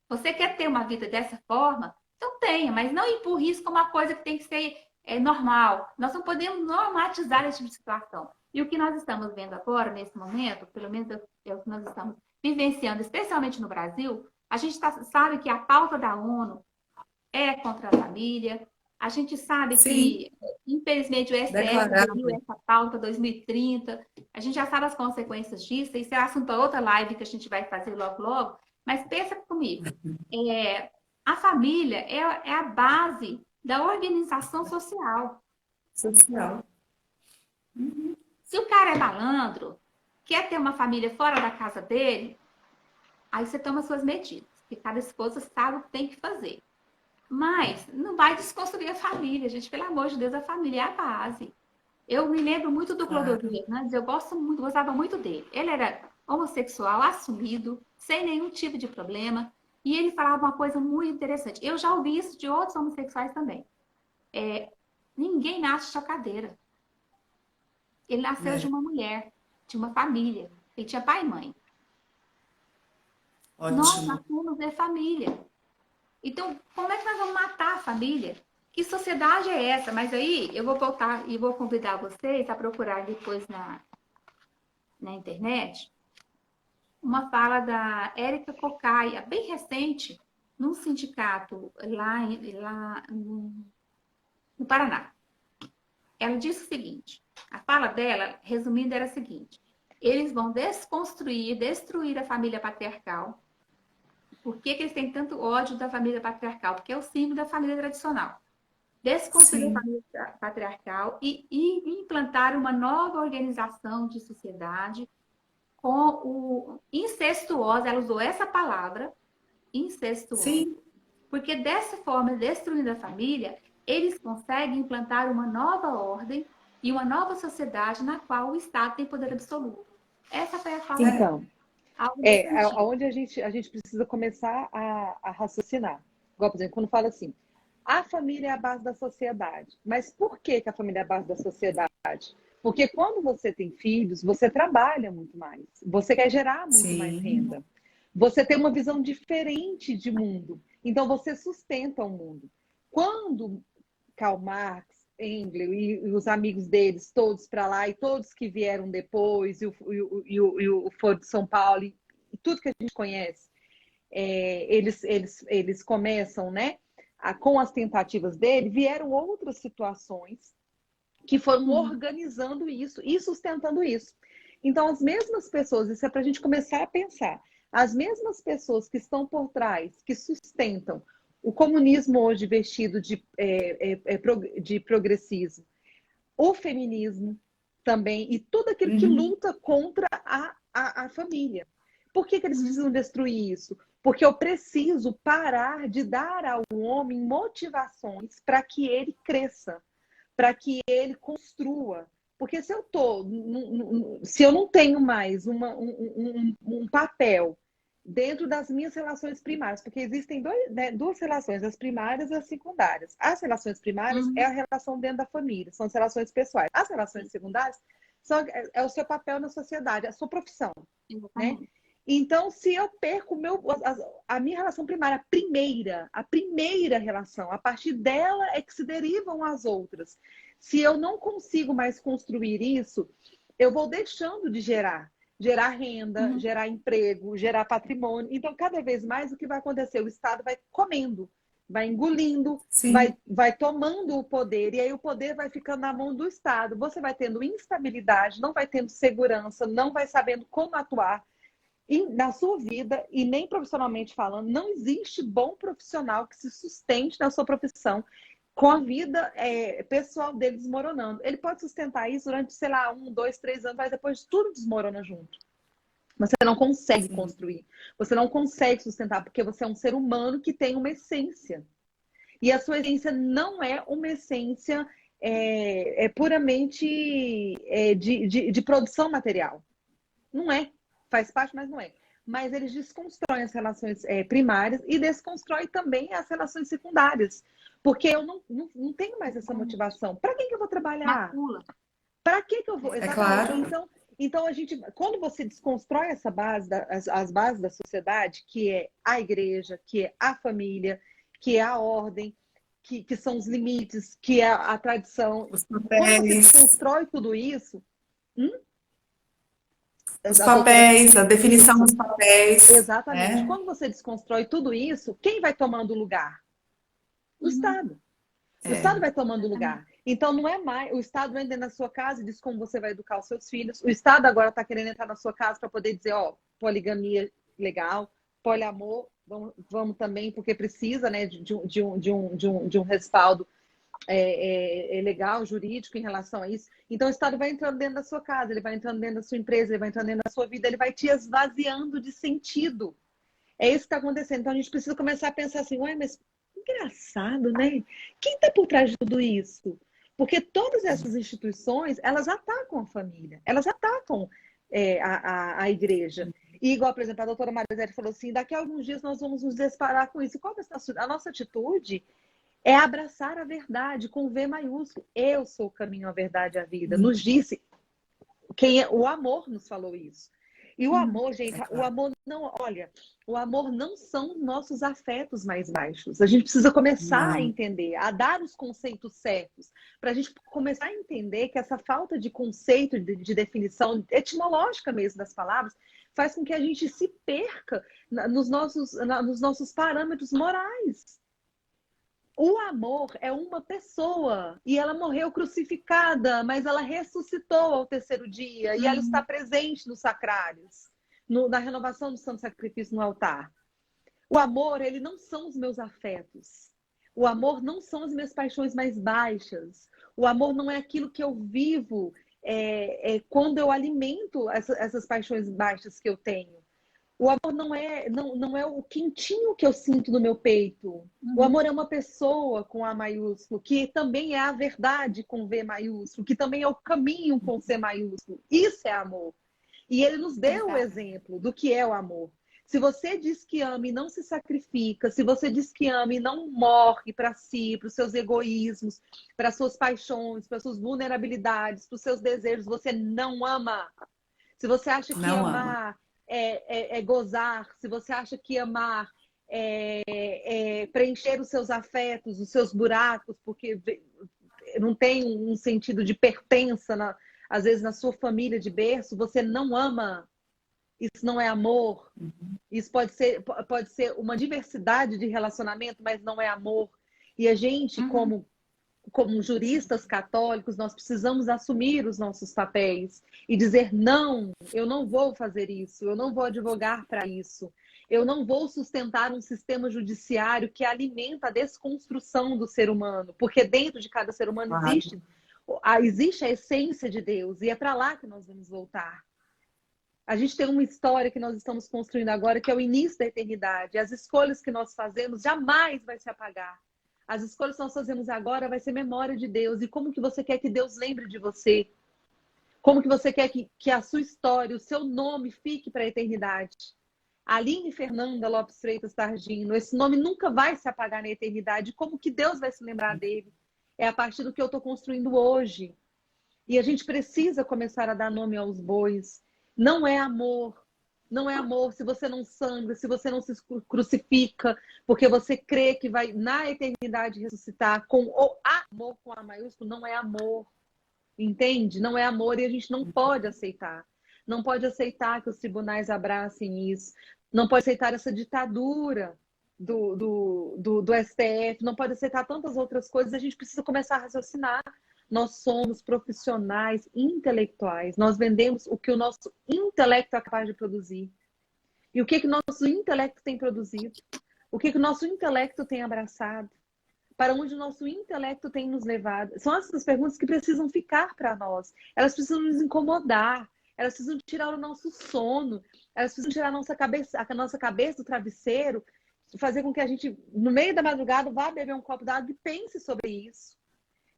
Você quer ter uma vida dessa forma? Então tenha, mas não empurre isso como uma coisa que tem que ser normal. Nós não podemos normatizar esse tipo de situação. E o que nós estamos vendo agora, nesse momento, pelo menos é o que nós estamos vivenciando, especialmente no Brasil, a gente sabe que a pauta da ONU é contra a família, a gente sabe que, infelizmente, o STF definiu essa pauta 2030, a gente já sabe as consequências disso, isso é assunto para outra live que a gente vai fazer logo, logo, mas pensa comigo, a família é a base da organização social. Se o cara é malandro, quer ter uma família fora da casa dele, aí você toma suas medidas, porque cada esposa sabe o que tem que fazer. Mas não vai desconstruir a família, gente. Pelo amor de Deus, a família é a base. Eu me lembro muito do Clodovil Hernandes, eu gostava muito dele. Ele era homossexual, assumido, sem nenhum tipo de problema. E ele falava uma coisa muito interessante. Eu já ouvi isso de outros homossexuais também. Ninguém nasce chocadeira. Ele nasceu de uma mulher, de uma família. Ele tinha pai e mãe. Ótimo. Nós nascemos de família. Então, como é que nós vamos matar a família? Que sociedade é essa? Mas aí eu vou voltar e vou convidar vocês a procurar depois na internet uma fala da Érica Cocaia, bem recente, num sindicato lá no Paraná. Ela disse o seguinte, a fala dela, resumindo, era a seguinte: eles vão desconstruir, destruir a família patriarcal. Por que eles têm tanto ódio da família patriarcal? Porque é o símbolo da família tradicional. Desconstruir a família patriarcal e implantar uma nova organização de sociedade com o incestuosa, ela usou essa palavra, incestuosa. Sim. Porque dessa forma, destruindo a família, eles conseguem implantar uma nova ordem e uma nova sociedade na qual o Estado tem poder absoluto. Essa foi a fala. Então, onde a gente precisa começar a raciocinar. Igual, por exemplo, quando fala assim, a família é a base da sociedade. Mas por que a família é a base da sociedade? Porque quando você tem filhos, você trabalha muito mais. Você quer gerar muito mais renda. Você tem uma visão diferente de mundo. Então, você sustenta o mundo. Quando Karl Marx, Engels e os amigos deles, todos para lá, e todos que vieram depois, e o Foro de São Paulo, e tudo que a gente conhece, eles começam, né, com as tentativas dele, vieram outras situações que foram organizando isso e sustentando isso. Então, as mesmas pessoas, isso é para a gente começar a pensar, as mesmas pessoas que estão por trás, que sustentam o comunismo hoje vestido de progressismo, o feminismo também, e tudo aquilo que luta contra a família. Por que eles precisam destruir isso? Porque eu preciso parar de dar ao homem motivações para que ele cresça, para que ele construa. Porque se eu não tenho mais um papel dentro das minhas relações primárias, porque existem duas relações, as primárias e as secundárias. As relações primárias é a relação dentro da família, são as relações pessoais. As relações secundárias é o seu papel na sociedade, a sua profissão. Né? Então, se eu perco a minha relação primária, a primeira relação, a partir dela é que se derivam as outras. Se eu não consigo mais construir isso, eu vou deixando de gerar renda, gerar emprego, gerar patrimônio. Então, cada vez mais, o que vai acontecer? O Estado vai comendo, vai engolindo, vai tomando o poder, e aí o poder vai ficando na mão do Estado. Você vai tendo instabilidade, não vai tendo segurança, não vai sabendo como atuar na sua vida, e nem profissionalmente falando. Não existe bom profissional que se sustente na sua profissão com a vida pessoal dele desmoronando. Ele pode sustentar isso durante, sei lá, 1, 2, 3 anos, mas depois tudo desmorona junto. Você não consegue construir. Você não consegue sustentar, porque você é um ser humano que tem uma essência. E a sua essência não é uma essência puramente de produção material. Não é. Faz parte, mas não é. Mas eles desconstroem as relações primárias e desconstroem também as relações secundárias. Porque eu não tenho mais essa motivação. Para quem que eu vou trabalhar? Para que eu vou? Exatamente. Claro. Então, quando você desconstrói essa base, as bases da sociedade, que é a igreja, que é a família, que é a ordem, que são os limites, que é a tradição. Quando você desconstrói tudo isso... Os papéis, a definição dos papéis. Exatamente. Quando você desconstrói tudo isso, quem vai tomando lugar? O Estado. O Estado vai tomando lugar. Então, não é mais... O Estado entra na sua casa e diz como você vai educar os seus filhos. O Estado agora está querendo entrar na sua casa para poder dizer, poligamia legal, poliamor, vamos também, porque precisa, né, de um respaldo legal, jurídico em relação a isso. Então, o Estado vai entrando dentro da sua casa, ele vai entrando dentro da sua empresa, ele vai entrando dentro da sua vida, ele vai te esvaziando de sentido. É isso que está acontecendo. Então, a gente precisa começar a pensar assim, mas engraçado, né? Quem está por trás de tudo isso? Porque todas essas instituições, elas atacam a família, elas atacam a igreja. E igual, por exemplo, a doutora Marisete falou assim, daqui a alguns dias nós vamos nos deparar com isso. Qual a nossa atitude? É abraçar a verdade com V maiúsculo. Eu sou o caminho, a verdade e a vida. Nos disse, o amor nos falou isso. E o amor, gente, É o claro. amor não, olha, o amor não são nossos afetos mais baixos. A gente precisa começar a Não, entender, a dar os conceitos certos, para a gente começar a entender que essa falta de conceito, de definição etimológica mesmo das palavras, faz com que a gente se perca nos nossos parâmetros morais. O amor é uma pessoa e ela morreu crucificada, mas ela ressuscitou ao terceiro dia e ela está presente nos sacrários, na renovação do santo sacrifício no altar. O amor, ele não são os meus afetos. O amor não são as minhas paixões mais baixas. O amor não é aquilo que eu vivo quando eu alimento essas paixões baixas que eu tenho. O amor não é o quentinho que eu sinto no meu peito. O amor é uma pessoa com A maiúsculo, que também é a verdade com V maiúsculo, que também é o caminho com C maiúsculo. Isso é amor. E ele nos deu o Exato. exemplo do que é o amor. Se você diz que ama e não se sacrifica, se você diz que ama e não morre para si, para os seus egoísmos, para as suas paixões, para as suas vulnerabilidades, para os seus desejos, você não ama. Se você acha que não ama. amar é gozar, se você acha que amar é preencher os seus afetos, os seus buracos, porque não tem um sentido de pertença, às vezes, na sua família de berço, você não ama. Isso não é amor. Isso pode ser uma diversidade de relacionamento, mas não é amor. E a gente, como juristas católicos, nós precisamos assumir os nossos papéis e dizer: não, eu não vou fazer isso, eu não vou advogar para isso, eu não vou sustentar um sistema judiciário que alimenta a desconstrução do ser humano, porque dentro de cada ser humano Claro. existe a essência de Deus e é para lá que nós vamos voltar. A gente tem uma história que nós estamos construindo agora, que é o início da eternidade. As escolhas que nós fazemos jamais vai se apagar. As escolhas que nós fazemos agora vai ser memória de Deus. E como que você quer que Deus lembre de você? Como que você quer que a sua história, o seu nome fique para a eternidade? Aline Fernanda Lopes Freitas Targino, esse nome nunca vai se apagar na eternidade. Como que Deus vai se lembrar dele? É a partir do que eu estou construindo hoje. E a gente precisa começar a dar nome aos bois. Não é amor. Não é amor se você não sangra, se você não se crucifica, porque você crê que vai na eternidade ressuscitar com o amor com A maiúsculo, não é amor. Entende? Não é amor e a gente não pode aceitar. Não pode aceitar que os tribunais abracem isso. Não pode aceitar essa ditadura do STF. Não pode aceitar tantas outras coisas. A gente precisa começar a raciocinar. Nós somos profissionais intelectuais. Nós vendemos o que o nosso intelecto é capaz de produzir. E o que o nosso intelecto tem produzido? O que o nosso intelecto tem abraçado? Para onde o nosso intelecto tem nos levado? São essas perguntas que precisam ficar para nós. Elas precisam nos incomodar. Elas precisam tirar o nosso sono. Elas precisam tirar a nossa cabeça do travesseiro. Fazer com que a gente, no meio da madrugada, vá beber um copo d'água e pense sobre isso.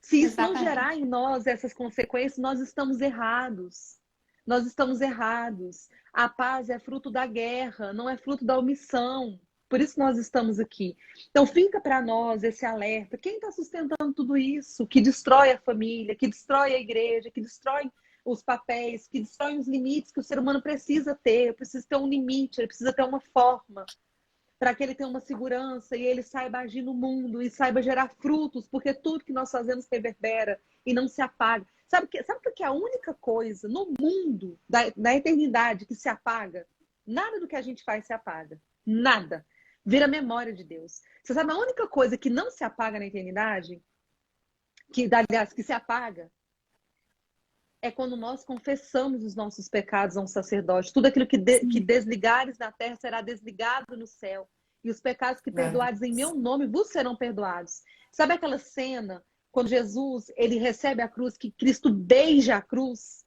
Se isso não gerar em nós essas consequências, nós estamos errados. Nós estamos errados. A paz é fruto da guerra, não é fruto da omissão. Por isso nós estamos aqui. Então fica para nós esse alerta. Quem está sustentando tudo isso? Que destrói a família, que destrói a igreja, que destrói os papéis, que destrói os limites que o ser humano precisa ter. Precisa ter um limite, ele precisa ter uma forma, para que ele tenha uma segurança e ele saiba agir no mundo e saiba gerar frutos, porque tudo que nós fazemos reverbera e não se apaga. Sabe o que é a única coisa no mundo, da eternidade, que se apaga? Nada do que a gente faz se apaga. Nada. Vira memória de Deus. Você sabe a única coisa que não se apaga na eternidade, que se apaga, é quando nós confessamos os nossos pecados a um sacerdote. Tudo aquilo que desligares na terra será desligado no céu. E os pecados que perdoados em meu nome vos serão perdoados. Sabe aquela cena quando Jesus ele recebe a cruz, que Cristo beija a cruz?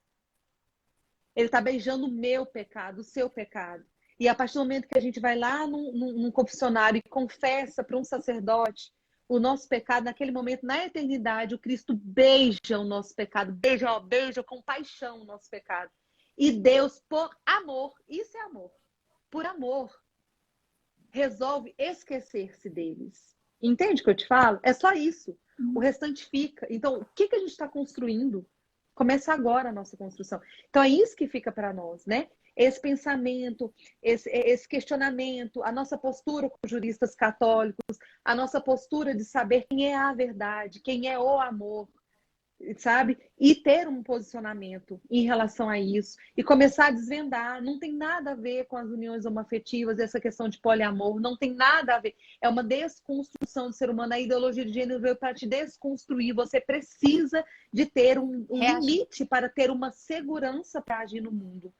Ele está beijando o meu pecado, o seu pecado. E a partir do momento que a gente vai lá num confessionário e confessa para um sacerdote o nosso pecado, naquele momento, na eternidade, o Cristo beija o nosso pecado, beija com paixão o nosso pecado. E Deus, por amor, isso é amor, por amor, resolve esquecer-se deles. Entende o que eu te falo? É só isso. O restante fica. Então, o que a gente está construindo? Começa agora a nossa construção. Então, é isso que fica para nós, né? esse pensamento, esse questionamento, a nossa postura como juristas católicos, a nossa postura de saber quem é a verdade, quem é o amor, sabe? E ter um posicionamento em relação a isso e começar a desvendar. Não tem nada a ver com as uniões homoafetivas, essa questão de poliamor, não tem nada a ver. É uma desconstrução do ser humano. A ideologia de gênero veio para te desconstruir. Você precisa de ter um limite para ter uma segurança para agir no mundo.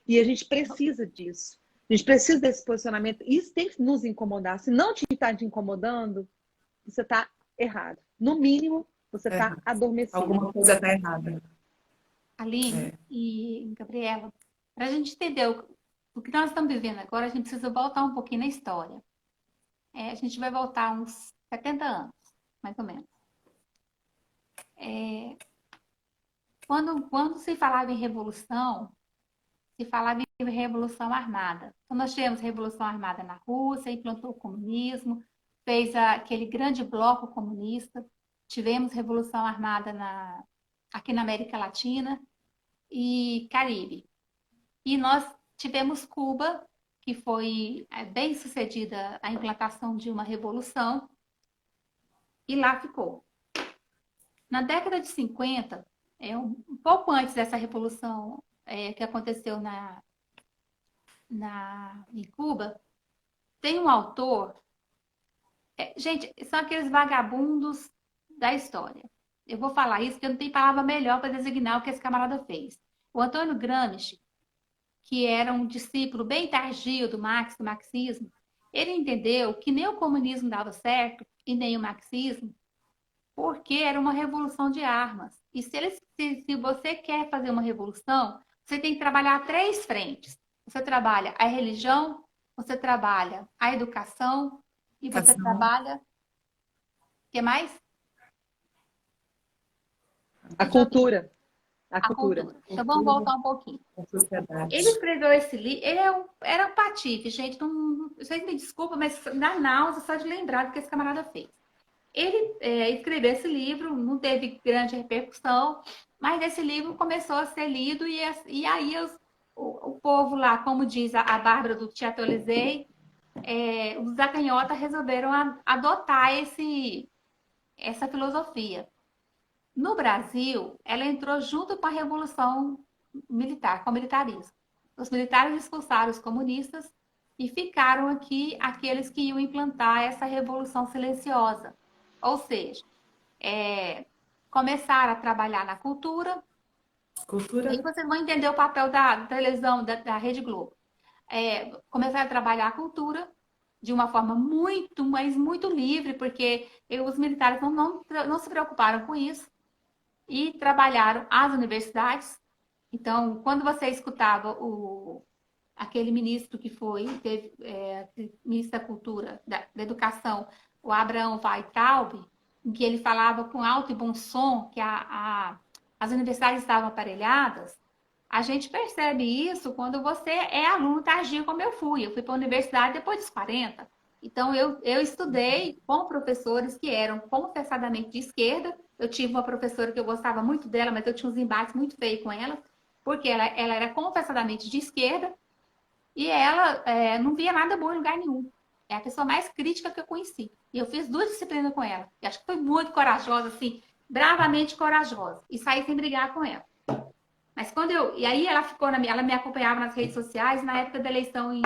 E a gente precisa disso. A gente precisa desse posicionamento. Isso tem que nos incomodar. Se não está te incomodando, você está errado. No mínimo, você está adormecido. Alguma coisa está errada. Aline e Gabriela, para a gente entender o que nós estamos vivendo agora, a gente precisa voltar um pouquinho na história. A gente vai voltar uns 70 anos, mais ou menos. Quando se falava em revolução, se falava em revolução armada. Então, nós tivemos revolução armada na Rússia, implantou o comunismo, fez aquele grande bloco comunista. Tivemos revolução armada aqui na América Latina e Caribe. E nós tivemos Cuba, que foi bem sucedida a implantação de uma revolução, e lá ficou. Na década de 50, um pouco antes dessa revolução que aconteceu em Cuba, tem um autor... gente, são aqueles vagabundos da história. Eu vou falar isso porque não tem palavra melhor para designar o que esse camarada fez. O Antônio Gramsci, que era um discípulo bem tardio do Marx, do marxismo, ele entendeu que nem o comunismo dava certo e nem o marxismo, porque era uma revolução de armas. E se você quer fazer uma revolução, você tem que trabalhar 3 frentes. Você trabalha a religião, você trabalha a educação e você trabalha... O que mais? A cultura. A cultura. Então vamos voltar um pouquinho. Ele escreveu esse livro, era um patife, gente. Vocês me desculpam, mas dá náusea só de lembrar do que esse camarada fez. Ele escreveu esse livro, não teve grande repercussão, mas esse livro começou a ser lido e aí o povo lá, como diz a Bárbara do Teatro Elisei, os acanhotas resolveram adotar essa filosofia. No Brasil, ela entrou junto com a Revolução Militar, com o militarismo. Os militares expulsaram os comunistas e ficaram aqui aqueles que iam implantar essa revolução silenciosa. Ou seja, começaram a trabalhar na cultura. E vocês vão entender o papel da televisão, da Rede Globo. Começaram a trabalhar a cultura de uma forma muito, mas muito livre, porque os militares não se preocuparam com isso. E trabalharam as universidades. Então, quando você escutava aquele ministro que ministro da Cultura, da Educação, o Abraham Weintraub, em que ele falava com alto e bom som que as universidades estavam aparelhadas, a gente percebe isso quando você é aluno tardio, como eu fui. Eu fui para a universidade depois dos 40. Então, eu estudei com professores que eram confessadamente de esquerda. Eu tive uma professora que eu gostava muito dela, mas eu tinha uns embates muito feios com ela, porque ela era confessadamente de esquerda e ela não via nada bom em lugar nenhum. É a pessoa mais crítica que eu conheci. E eu fiz 2 disciplinas com ela. E acho que foi muito corajosa, assim, bravamente corajosa. E saí sem brigar com ela. Mas e aí ela me acompanhava nas redes sociais na época da eleição em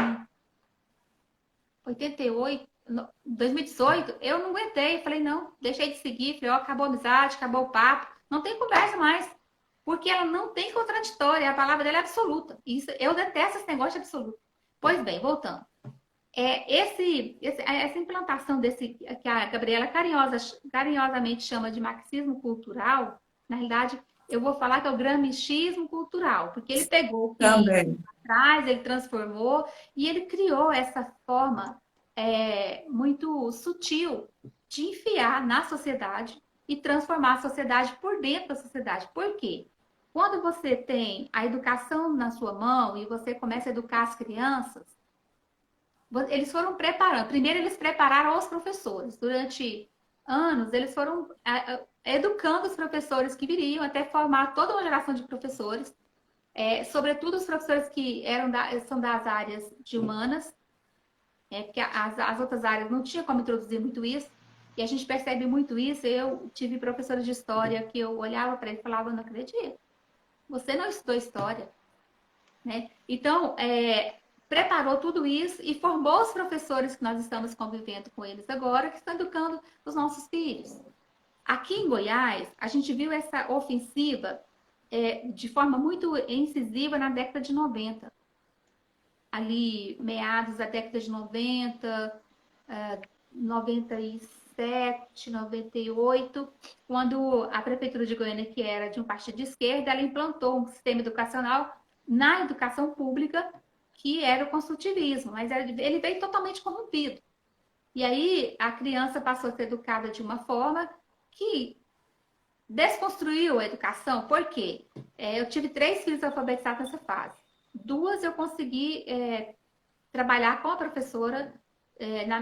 2018, eu não aguentei. Falei, não, deixei de seguir. Falei, acabou a amizade, acabou o papo. Não tem conversa mais. Porque ela não tem contraditória. A palavra dela é absoluta. Eu detesto esse negócio de absoluto. Pois bem, voltando. Essa implantação que a Gabriela carinhosamente chama de marxismo cultural, na realidade, eu vou falar que é o gramscismo cultural. Porque ele pegou o que atrás, ele transformou e ele criou essa forma muito sutil de enfiar na sociedade e transformar a sociedade por dentro da sociedade. Por quê? Quando você tem a educação na sua mão e você começa a educar as crianças, eles foram preparando. Primeiro, eles prepararam os professores. Durante anos, eles foram educando os professores que viriam até formar toda uma geração de professores. sobretudo os professores que são das áreas de humanas, porque as outras áreas não tinha como introduzir muito isso, e a gente percebe muito isso. Eu tive professores de história que eu olhava para ele e falava, não acredito, você não estudou história, né? Então, preparou tudo isso e formou os professores que nós estamos convivendo com eles agora, que estão educando os nossos filhos. Aqui em Goiás, a gente viu essa ofensiva de forma muito incisiva na década de 90. Ali, meados da década de 90, 97, 98, quando a Prefeitura de Goiânia, que era de um partido de esquerda, ela implantou um sistema educacional na educação pública que era o construtivismo, mas ele veio totalmente corrompido. E aí a criança passou a ser educada de uma forma que desconstruiu a educação. Por quê? Eu tive 3 filhos alfabetizados nessa fase. 2 eu consegui trabalhar com a professora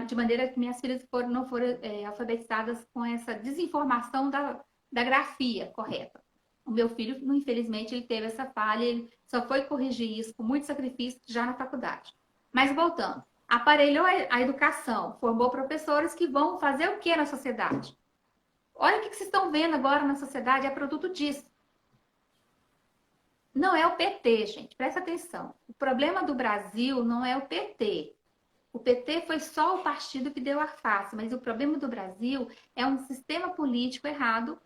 de maneira que minhas filhas não foram alfabetizadas com essa desinformação da grafia correta. O meu filho, infelizmente, ele teve essa falha, ele só foi corrigir isso com muito sacrifício já na faculdade. Mas voltando, aparelhou a educação, formou professores que vão fazer o que na sociedade? Olha o que vocês estão vendo agora na sociedade, é produto disso. Não é o PT, gente, presta atenção. O problema do Brasil não é o PT. O PT foi só o partido que deu a face, mas o problema do Brasil é um sistema político errado.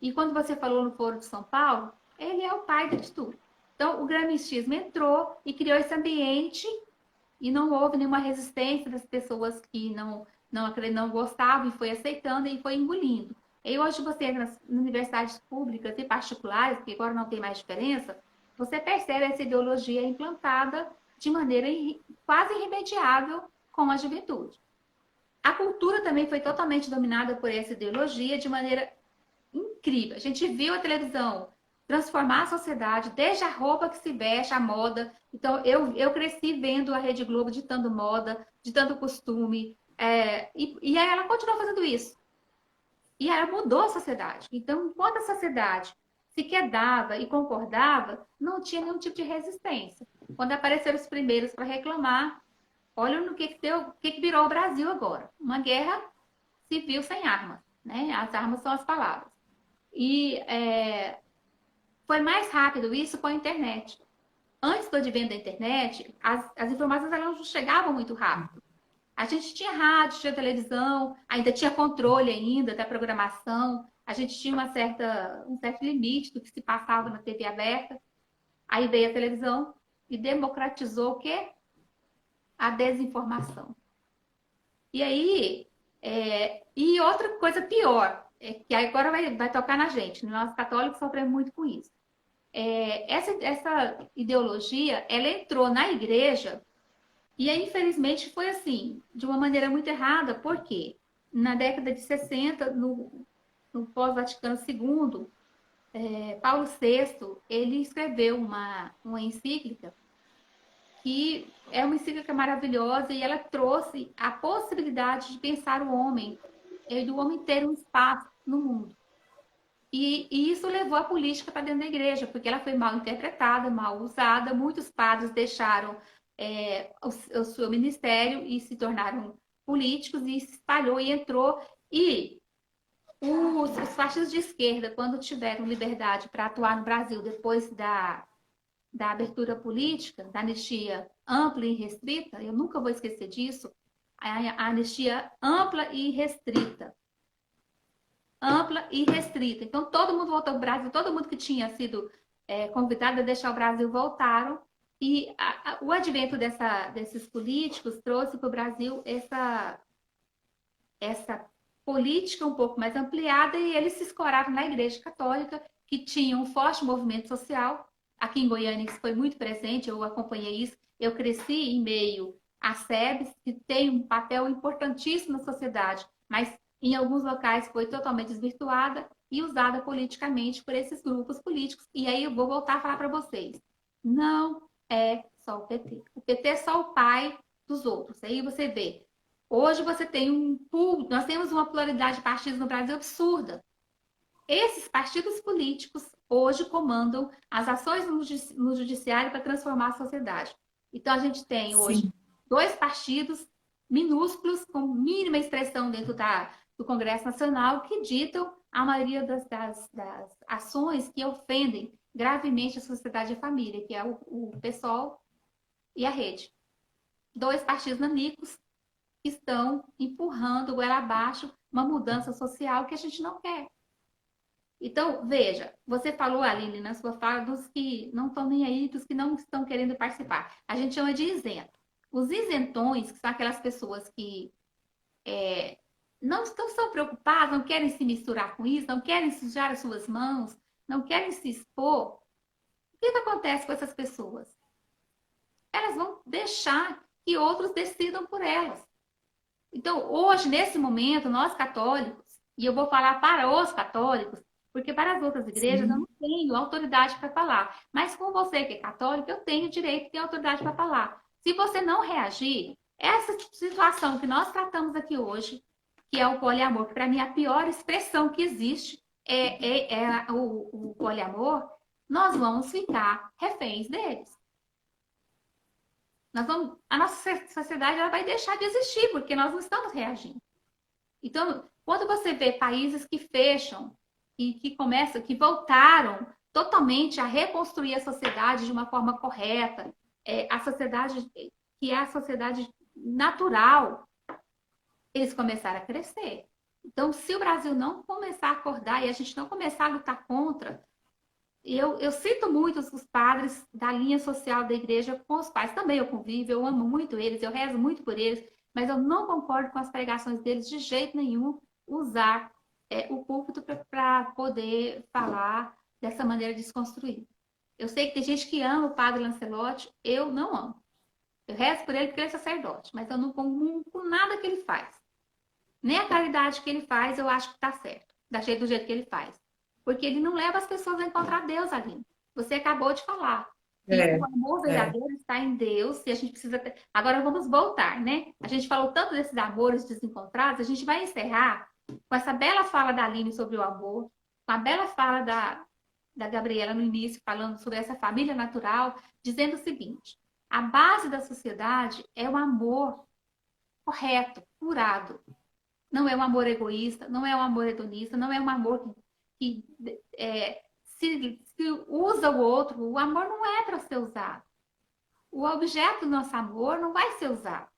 E quando você falou no Foro de São Paulo, ele é o pai de tudo. Então, o gramscismo entrou e criou esse ambiente e não houve nenhuma resistência das pessoas que não gostavam e foi aceitando e foi engolindo. E hoje você entra nas universidades públicas e particulares, que agora não tem mais diferença, você percebe essa ideologia implantada de maneira quase irremediável com a juventude. A cultura também foi totalmente dominada por essa ideologia de maneira incrível. A gente viu a televisão transformar a sociedade, desde a roupa que se veste, a moda. Então, eu cresci vendo a Rede Globo ditando moda, ditando costume, e aí ela continuou fazendo isso. E ela mudou a sociedade. Então, enquanto a sociedade se quedava e concordava, não tinha nenhum tipo de resistência. Quando apareceram os primeiros para reclamar, olha no que virou o Brasil agora. Uma guerra civil sem armas, né? As armas são as palavras. E foi mais rápido isso com a internet. Antes do advento da internet, as informações elas não chegavam muito rápido. A gente tinha rádio, tinha televisão, ainda tinha controle ainda da programação, a gente tinha um certo limite do que se passava na TV aberta. Aí veio a televisão e democratizou o quê? A desinformação. E aí, e outra coisa pior, que agora vai tocar na gente, nós católicos sofremos muito com isso. Essa ideologia, ela entrou na igreja e aí, infelizmente, foi assim, de uma maneira muito errada, porque na década de 60, no pós-Vaticano II, Paulo VI, ele escreveu uma encíclica que é uma encíclica maravilhosa e ela trouxe a possibilidade de pensar o homem, do homem ter um espaço no mundo. E isso levou a política para dentro da igreja, porque ela foi mal interpretada, mal usada, muitos padres deixaram o seu ministério e se tornaram políticos e se espalhou e entrou. E os partidos de esquerda, quando tiveram liberdade para atuar no Brasil depois da abertura política, da anistia ampla e restrita, eu nunca vou esquecer disso, a anistia ampla e restrita. Ampla e restrita. Então, todo mundo voltou ao Brasil, todo mundo que tinha sido convidado a deixar o Brasil voltaram. E o advento desses políticos trouxe para o Brasil essa política um pouco mais ampliada e eles se escoraram na Igreja Católica, que tinha um forte movimento social. Aqui em Goiânia isso foi muito presente, eu acompanhei isso. Eu cresci em meio à SEBS, que tem um papel importantíssimo na sociedade, mas em alguns locais foi totalmente desvirtuada e usada politicamente por esses grupos políticos. E aí eu vou voltar a falar para vocês. Não é só o PT. O PT é só o pai dos outros. Aí você vê. Hoje você tem nós temos uma pluralidade de partidos no Brasil absurda. Esses partidos políticos hoje comandam as ações no judiciário para transformar a sociedade. Então, a gente tem hoje Sim. 2 partidos minúsculos, com mínima expressão dentro do Congresso Nacional, que ditam a maioria das ações que ofendem gravemente a sociedade e a família, que é o PSOL e a Rede. 2 partidos nanicos que estão empurrando goela abaixo uma mudança social que a gente não quer. Então, veja, você falou, Aline, na sua fala, dos que não estão nem aí, dos que não estão querendo participar. A gente chama de isento. Os isentões, que são aquelas pessoas que não estão preocupadas, não querem se misturar com isso, não querem sujar as suas mãos, não querem se expor. O que acontece com essas pessoas? Elas vão deixar que outros decidam por elas. Então, hoje, nesse momento, nós católicos, e eu vou falar para os católicos, porque para as outras igrejas eu não tenho autoridade para falar. Mas com você que é católico, eu tenho direito e tenho autoridade para falar. Se você não reagir, essa situação que nós tratamos aqui hoje, que é o poliamor, que para mim é a pior expressão que existe, é o poliamor, nós vamos ficar reféns deles. A nossa sociedade ela vai deixar de existir, porque nós não estamos reagindo. Então, quando você vê países que fecham e que voltaram totalmente a reconstruir a sociedade de uma forma correta, a sociedade que é a sociedade natural, eles começaram a crescer. Então, se o Brasil não começar a acordar e a gente não começar a lutar contra, eu cito muito os padres da linha social da igreja com os pais. Também eu convivo, eu amo muito eles, eu rezo muito por eles, mas eu não concordo com as pregações deles de jeito nenhum usar o púlpito para poder falar dessa maneira desconstruída. Eu sei que tem gente que ama o padre Lancelotti, eu não amo. Eu rezo por ele porque ele é sacerdote, mas eu não comungo com nada que ele faz. Nem a caridade que ele faz eu acho que está certo, do jeito que ele faz. Porque ele não leva as pessoas a encontrar Deus, Aline. Você acabou de falar. E o amor verdadeiro está em Deus e a gente precisa ter... Agora vamos voltar, né? A gente falou tanto desses amores desencontrados, a gente vai encerrar com essa bela fala da Aline sobre o amor, com a bela fala da Gabriela no início, falando sobre essa família natural, dizendo o seguinte: a base da sociedade é o amor correto, curado. Não é um amor egoísta, não é um amor hedonista, não é um amor que se usa o outro. O amor não é para ser usado. O objeto do nosso amor não vai ser usado.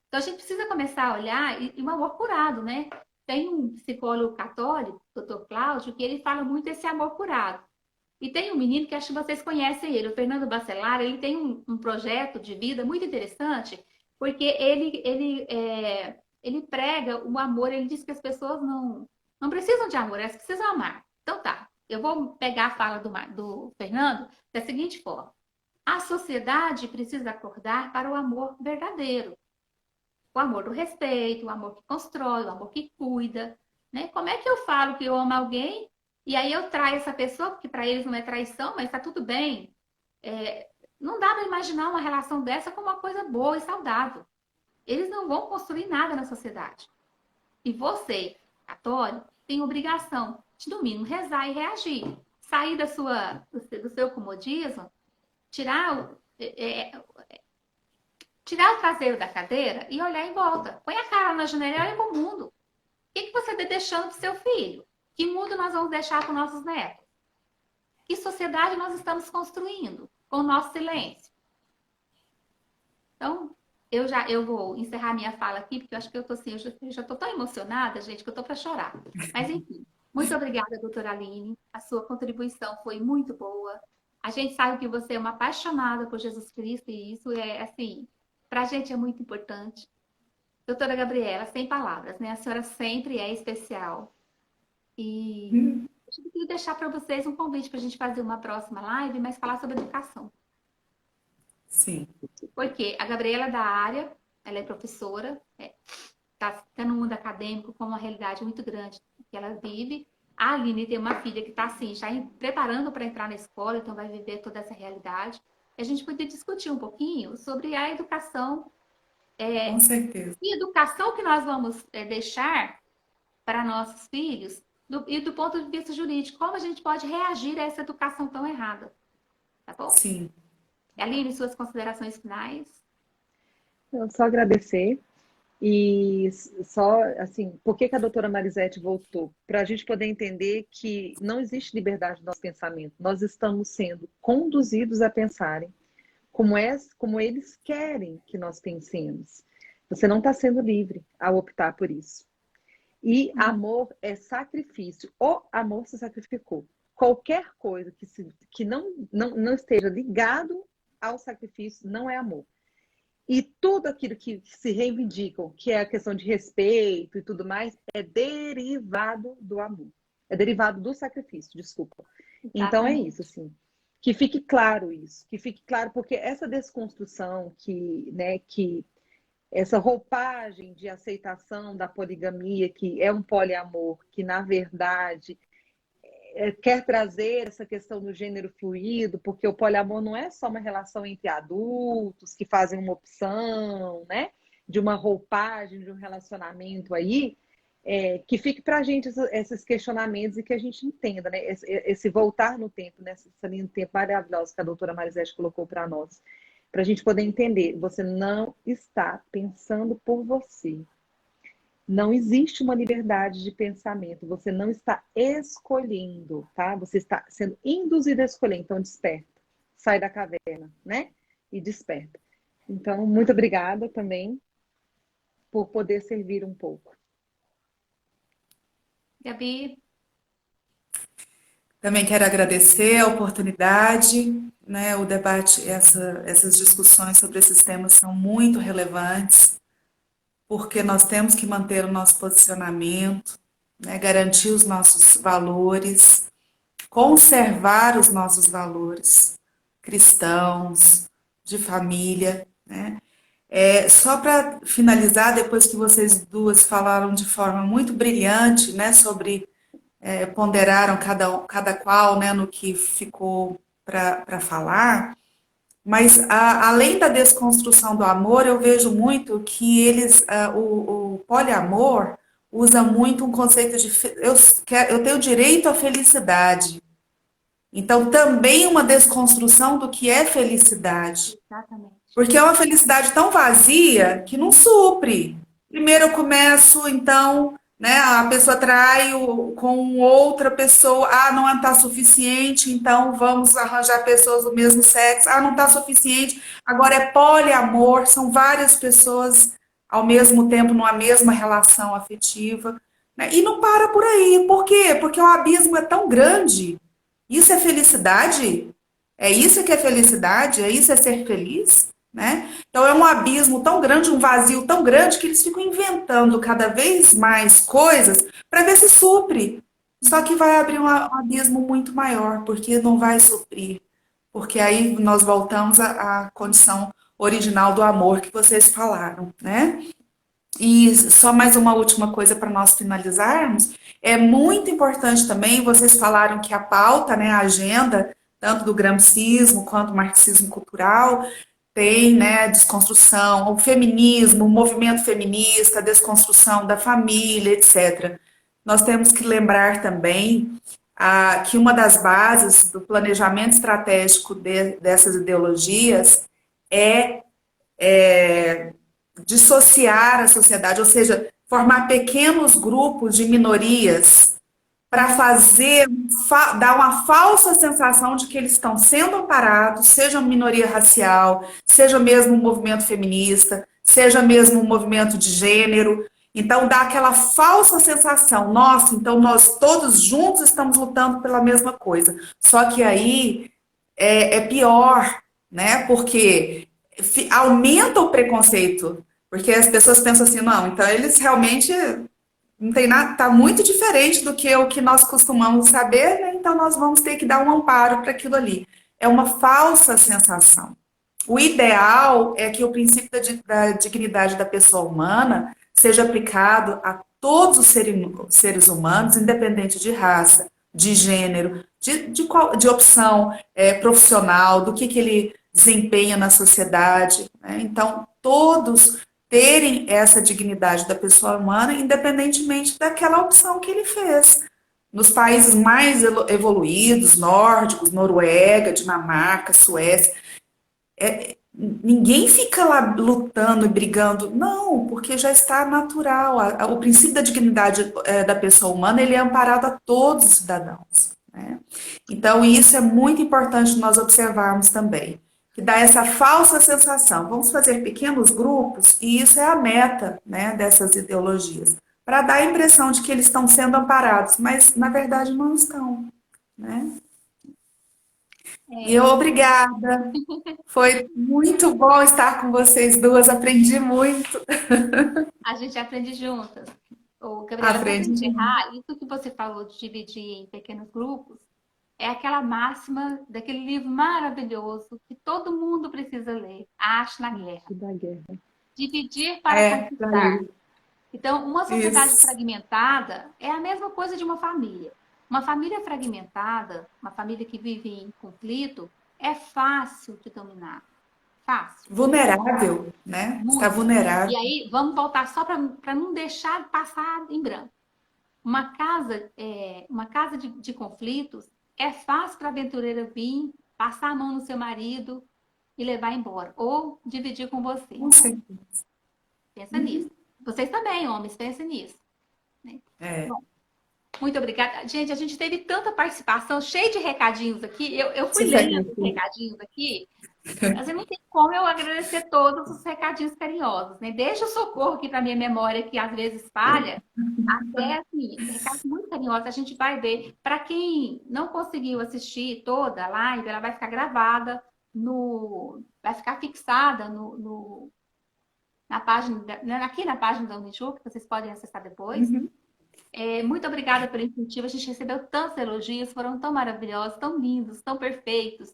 Então, a gente precisa começar a olhar, e um amor curado, né? Tem um psicólogo católico, Dr. Cláudio, que ele fala muito desse amor curado. E tem um menino que acho que vocês conhecem ele, o Fernando Bacelar. Ele tem um projeto de vida muito interessante, porque ele prega o amor, ele diz que as pessoas não precisam de amor, elas precisam amar. Então tá, eu vou pegar a fala do Fernando da seguinte forma: a sociedade precisa acordar para o amor verdadeiro. O amor do respeito, o amor que constrói, o amor que cuida. Né? Como é que eu falo que eu amo alguém e aí eu traio essa pessoa, porque para eles não é traição, mas está tudo bem? Não dá para imaginar uma relação dessa como uma coisa boa e saudável. Eles não vão construir nada na sociedade. E você, católico, tem obrigação de, no mínimo, rezar e reagir. Sair do seu comodismo, tirar o traseiro da cadeira e olhar em volta. Põe a cara na janela e olha para o mundo. O que você está deixando para o seu filho? Que mundo nós vamos deixar para os nossos netos? Que sociedade nós estamos construindo com o nosso silêncio? Então, eu vou encerrar minha fala aqui, porque eu acho que eu tô assim, eu já estou tão emocionada, gente, que eu estou para chorar. Mas, enfim, muito obrigada, doutora Aline. A sua contribuição foi muito boa. A gente sabe que você é uma apaixonada por Jesus Cristo e isso é, assim, para a gente é muito importante. Doutora Gabriela, sem palavras, né? A senhora sempre é especial. E eu queria deixar para vocês um convite para a gente fazer uma próxima live, mas falar sobre educação. Sim. Porque a Gabriela é da área, ela é professora, está no mundo acadêmico com uma realidade muito grande que ela vive. A Aline tem uma filha que está assim, já preparando para entrar na escola, então vai viver toda essa realidade. E a gente poderia discutir um pouquinho sobre a educação. Com certeza. Que educação que nós vamos deixar para nossos filhos e do ponto de vista jurídico, como a gente pode reagir a essa educação tão errada. Tá bom? Sim. Aline, suas considerações finais? Eu só agradecer e só, assim, por que que a doutora Marisete voltou? Para a gente poder entender que não existe liberdade no nosso pensamento. Nós estamos sendo conduzidos a pensarem como eles querem que nós pensemos. Você não está sendo livre ao optar por isso. E amor é sacrifício. O amor se sacrificou. Qualquer coisa que não esteja ligado ao sacrifício não é amor. E tudo aquilo que se reivindicam, que é a questão de respeito e tudo mais, é derivado do amor. É derivado do sacrifício, desculpa. Então é isso, assim. Que fique claro isso. Que fique claro, porque essa desconstrução que essa roupagem de aceitação da poligamia, que é um poliamor, que na verdade quer trazer essa questão do gênero fluido, porque o poliamor não é só uma relação entre adultos que fazem uma opção, né? De uma roupagem, de um relacionamento aí, que fique para a gente esses questionamentos e que a gente entenda, né? Esse voltar no tempo, né? Essa linha do tempo maravilhosa que a doutora Marisete colocou para nós. Para a gente poder entender, você não está pensando por você. Não existe uma liberdade de pensamento. Você não está escolhendo, tá? Você está sendo induzido a escolher. Então, desperta. Sai da caverna, né? E desperta. Então, muito obrigada também por poder servir um pouco. Gabi? Também quero agradecer a oportunidade, né? O debate, essas discussões sobre esses temas são muito relevantes, porque nós temos que manter o nosso posicionamento, né? Garantir os nossos valores, conservar os nossos valores cristãos, de família, né? Só para finalizar, depois que vocês duas falaram de forma muito brilhante, né, sobre ponderaram cada qual, né, no que ficou para falar, mas além da desconstrução do amor, eu vejo muito que o poliamor usa muito um conceito de eu tenho direito à felicidade. Então, também uma desconstrução do que é felicidade. Exatamente. Porque é uma felicidade tão vazia que não supre. Primeiro eu começo, então, né, a pessoa trai com outra pessoa, não está suficiente, então vamos arranjar pessoas do mesmo sexo, não está suficiente, agora é poliamor, são várias pessoas ao mesmo tempo numa mesma relação afetiva, né, e não para por aí. Por quê? Porque o abismo é tão grande. Isso é felicidade? É isso que é felicidade? É isso é ser feliz? Né? Então é um abismo tão grande, um vazio tão grande que eles ficam inventando cada vez mais coisas para ver se supre. Só que vai abrir um abismo muito maior, porque não vai suprir. Porque aí nós voltamos à condição original do amor que vocês falaram, né? E só mais uma última coisa para nós finalizarmos. É muito importante também, vocês falaram que a pauta, né, a agenda, tanto do gramscismo quanto do marxismo cultural, tem, né, a desconstrução, o feminismo, o movimento feminista, a desconstrução da família, etc. Nós temos que lembrar também que uma das bases do planejamento estratégico dessas ideologias é dissociar a sociedade, ou seja, formar pequenos grupos de minorias para dar uma falsa sensação de que eles estão sendo amparados, seja uma minoria racial, seja mesmo um movimento feminista, seja mesmo um movimento de gênero. Então, dá aquela falsa sensação, nossa, então nós todos juntos estamos lutando pela mesma coisa. Só que aí é pior, né? Porque aumenta o preconceito, porque as pessoas pensam assim, não, então eles realmente não tem nada, está muito diferente do que o que nós costumamos saber, né? Então nós vamos ter que dar um amparo para aquilo ali. É uma falsa sensação. O ideal é que o princípio da dignidade da pessoa humana seja aplicado a todos os seres humanos, independente de raça, de gênero, de opção profissional, do que ele desempenha na sociedade, né? Então, todos terem essa dignidade da pessoa humana, independentemente daquela opção que ele fez. nos países mais evoluídos, nórdicos, Noruega, Dinamarca, Suécia, ninguém fica lá lutando e brigando, não, porque já está natural. O princípio da dignidade da pessoa humana, ele é amparado a todos os cidadãos, né? Então, isso é muito importante nós observarmos também, que dá essa falsa sensação. Vamos fazer pequenos grupos, e isso é a meta, né, dessas ideologias, para dar a impressão de que eles estão sendo amparados, mas, na verdade, não estão, né? E obrigada. Foi muito bom estar com vocês duas, aprendi muito. A gente aprende juntas. Ô, Gabriela, para Aprendi. encerrar, isso que você falou de dividir em pequenos grupos é aquela máxima daquele livro maravilhoso que todo mundo precisa ler, A Arte na Guerra. Da guerra. Dividir para conquistar. Então, uma sociedade Isso. fragmentada é a mesma coisa de uma família. Uma família fragmentada, uma família que vive em conflito, é fácil de dominar. Fácil. Vulnerável, né? Muito. Está vulnerável. E aí, vamos voltar só para não deixar passar em branco. Uma casa de conflitos é fácil para a aventureira vir, passar a mão no seu marido e levar embora. Ou dividir com você. Com certeza. Pensa nisso. Vocês também, homens, pensem nisso. Né? Bom, muito obrigada. Gente, a gente teve tanta participação, cheio de recadinhos aqui. Eu fui lendo os recadinhos aqui. Mas não tem como eu agradecer todos os recadinhos carinhosos, né? Deixa o socorro aqui para minha memória, que às vezes falha, até assim, recados muito carinhosos. A gente vai ver. Para quem não conseguiu assistir toda a live, ela vai ficar gravada vai ficar fixada na página, aqui na página da Uniju, que vocês podem acessar depois. Uhum. Muito obrigada pelo incentivo. A gente recebeu tantos elogios, foram tão maravilhosos, tão lindos, tão perfeitos.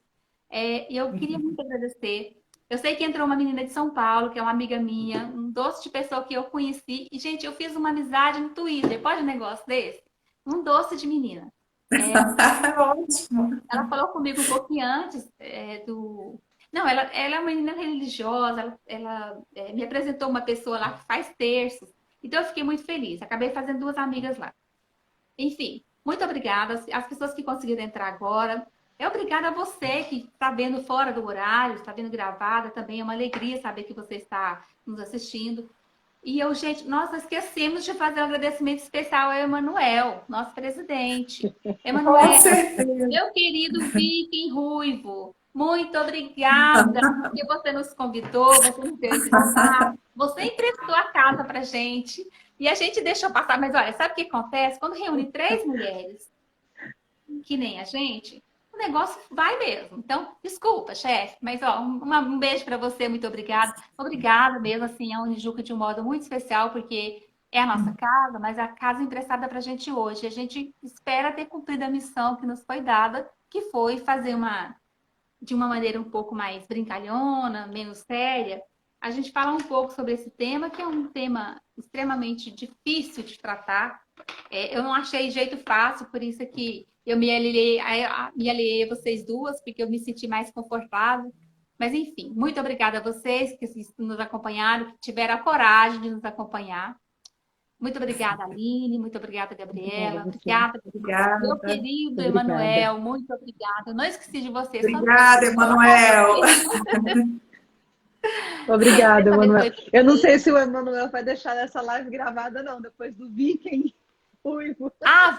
E eu queria muito agradecer. Eu sei que entrou uma menina de São Paulo, que é uma amiga minha, um doce de pessoa que eu conheci. E, gente, eu fiz uma amizade no Twitter. Pode um negócio desse? Um doce de menina. Ótimo. Ela falou comigo um pouquinho antes Não, ela é uma menina religiosa. Ela me apresentou uma pessoa lá que faz terços. Então, eu fiquei muito feliz. Acabei fazendo 2 amigas lá. Enfim, muito obrigada. As pessoas que conseguiram entrar agora. Obrigada a você que está vendo fora do horário, está vendo gravada também. É uma alegria saber que você está nos assistindo. E gente, nós esquecemos de fazer um agradecimento especial ao Emanuel, nosso presidente. Emanuel, meu querido Viking Ruivo, muito obrigada porque você nos convidou, você nos deu esse espaço, você emprestou a casa para gente e a gente deixou passar. Mas olha, sabe o que acontece? Quando reúne 3 mulheres, que nem a gente, o negócio vai mesmo. Então, desculpa, chefe, mas um beijo para você, muito obrigada. Obrigada mesmo, assim, a Unijuca de um modo muito especial, porque é a nossa casa, mas é a casa emprestada para a gente hoje. A gente espera ter cumprido a missão que nos foi dada, que foi fazer de uma maneira um pouco mais brincalhona, menos séria, a gente falar um pouco sobre esse tema, que é um tema extremamente difícil de tratar. Eu não achei jeito fácil, por isso que eu me aliei a vocês duas, porque eu me senti mais confortável. Mas, enfim, muito obrigada a vocês que nos acompanharam, que tiveram a coragem de nos acompanhar. Muito obrigada, Aline. Muito obrigada, Gabriela. Obrigada, meu querido Emanuel. Muito obrigada. Eu não esqueci de você. Obrigada, Emanuel. Obrigada, Emanuel. Eu não sei se o Emanuel vai deixar essa live gravada, não, depois do Viking Ruivo.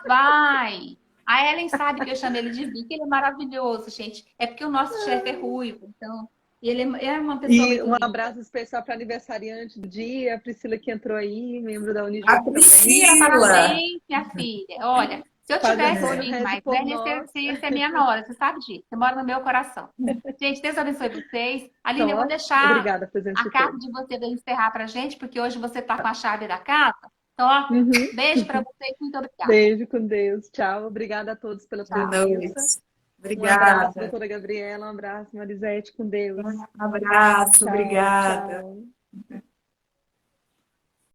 Vai! A Ellen sabe que eu chamo ele de Vicky, ele é maravilhoso, gente. É porque o nosso chefe é ruivo, então ele é uma pessoa E um linda. abraço especial para aniversariante do dia, a Priscila que entrou aí, membro da Unijuca A também. Priscila! Parabéns, minha filha. Olha, se eu tivesse Fazendo filho reze mais por velha, nós. você ia ser minha nora, você sabe disso. Você mora no meu coração. Gente, Deus abençoe vocês. Aline, eu vou deixar Obrigada, presente a de casa todos. de você encerrar pra gente, porque hoje você tá com a chave da casa. Então, beijo pra vocês, muito obrigada. Beijo com Deus. Tchau. Obrigada a todos pela presença. Obrigada. Um abraço, doutora Gabriela. Um abraço, Marisete, com Deus. Um abraço, Tchau, obrigada. tchau.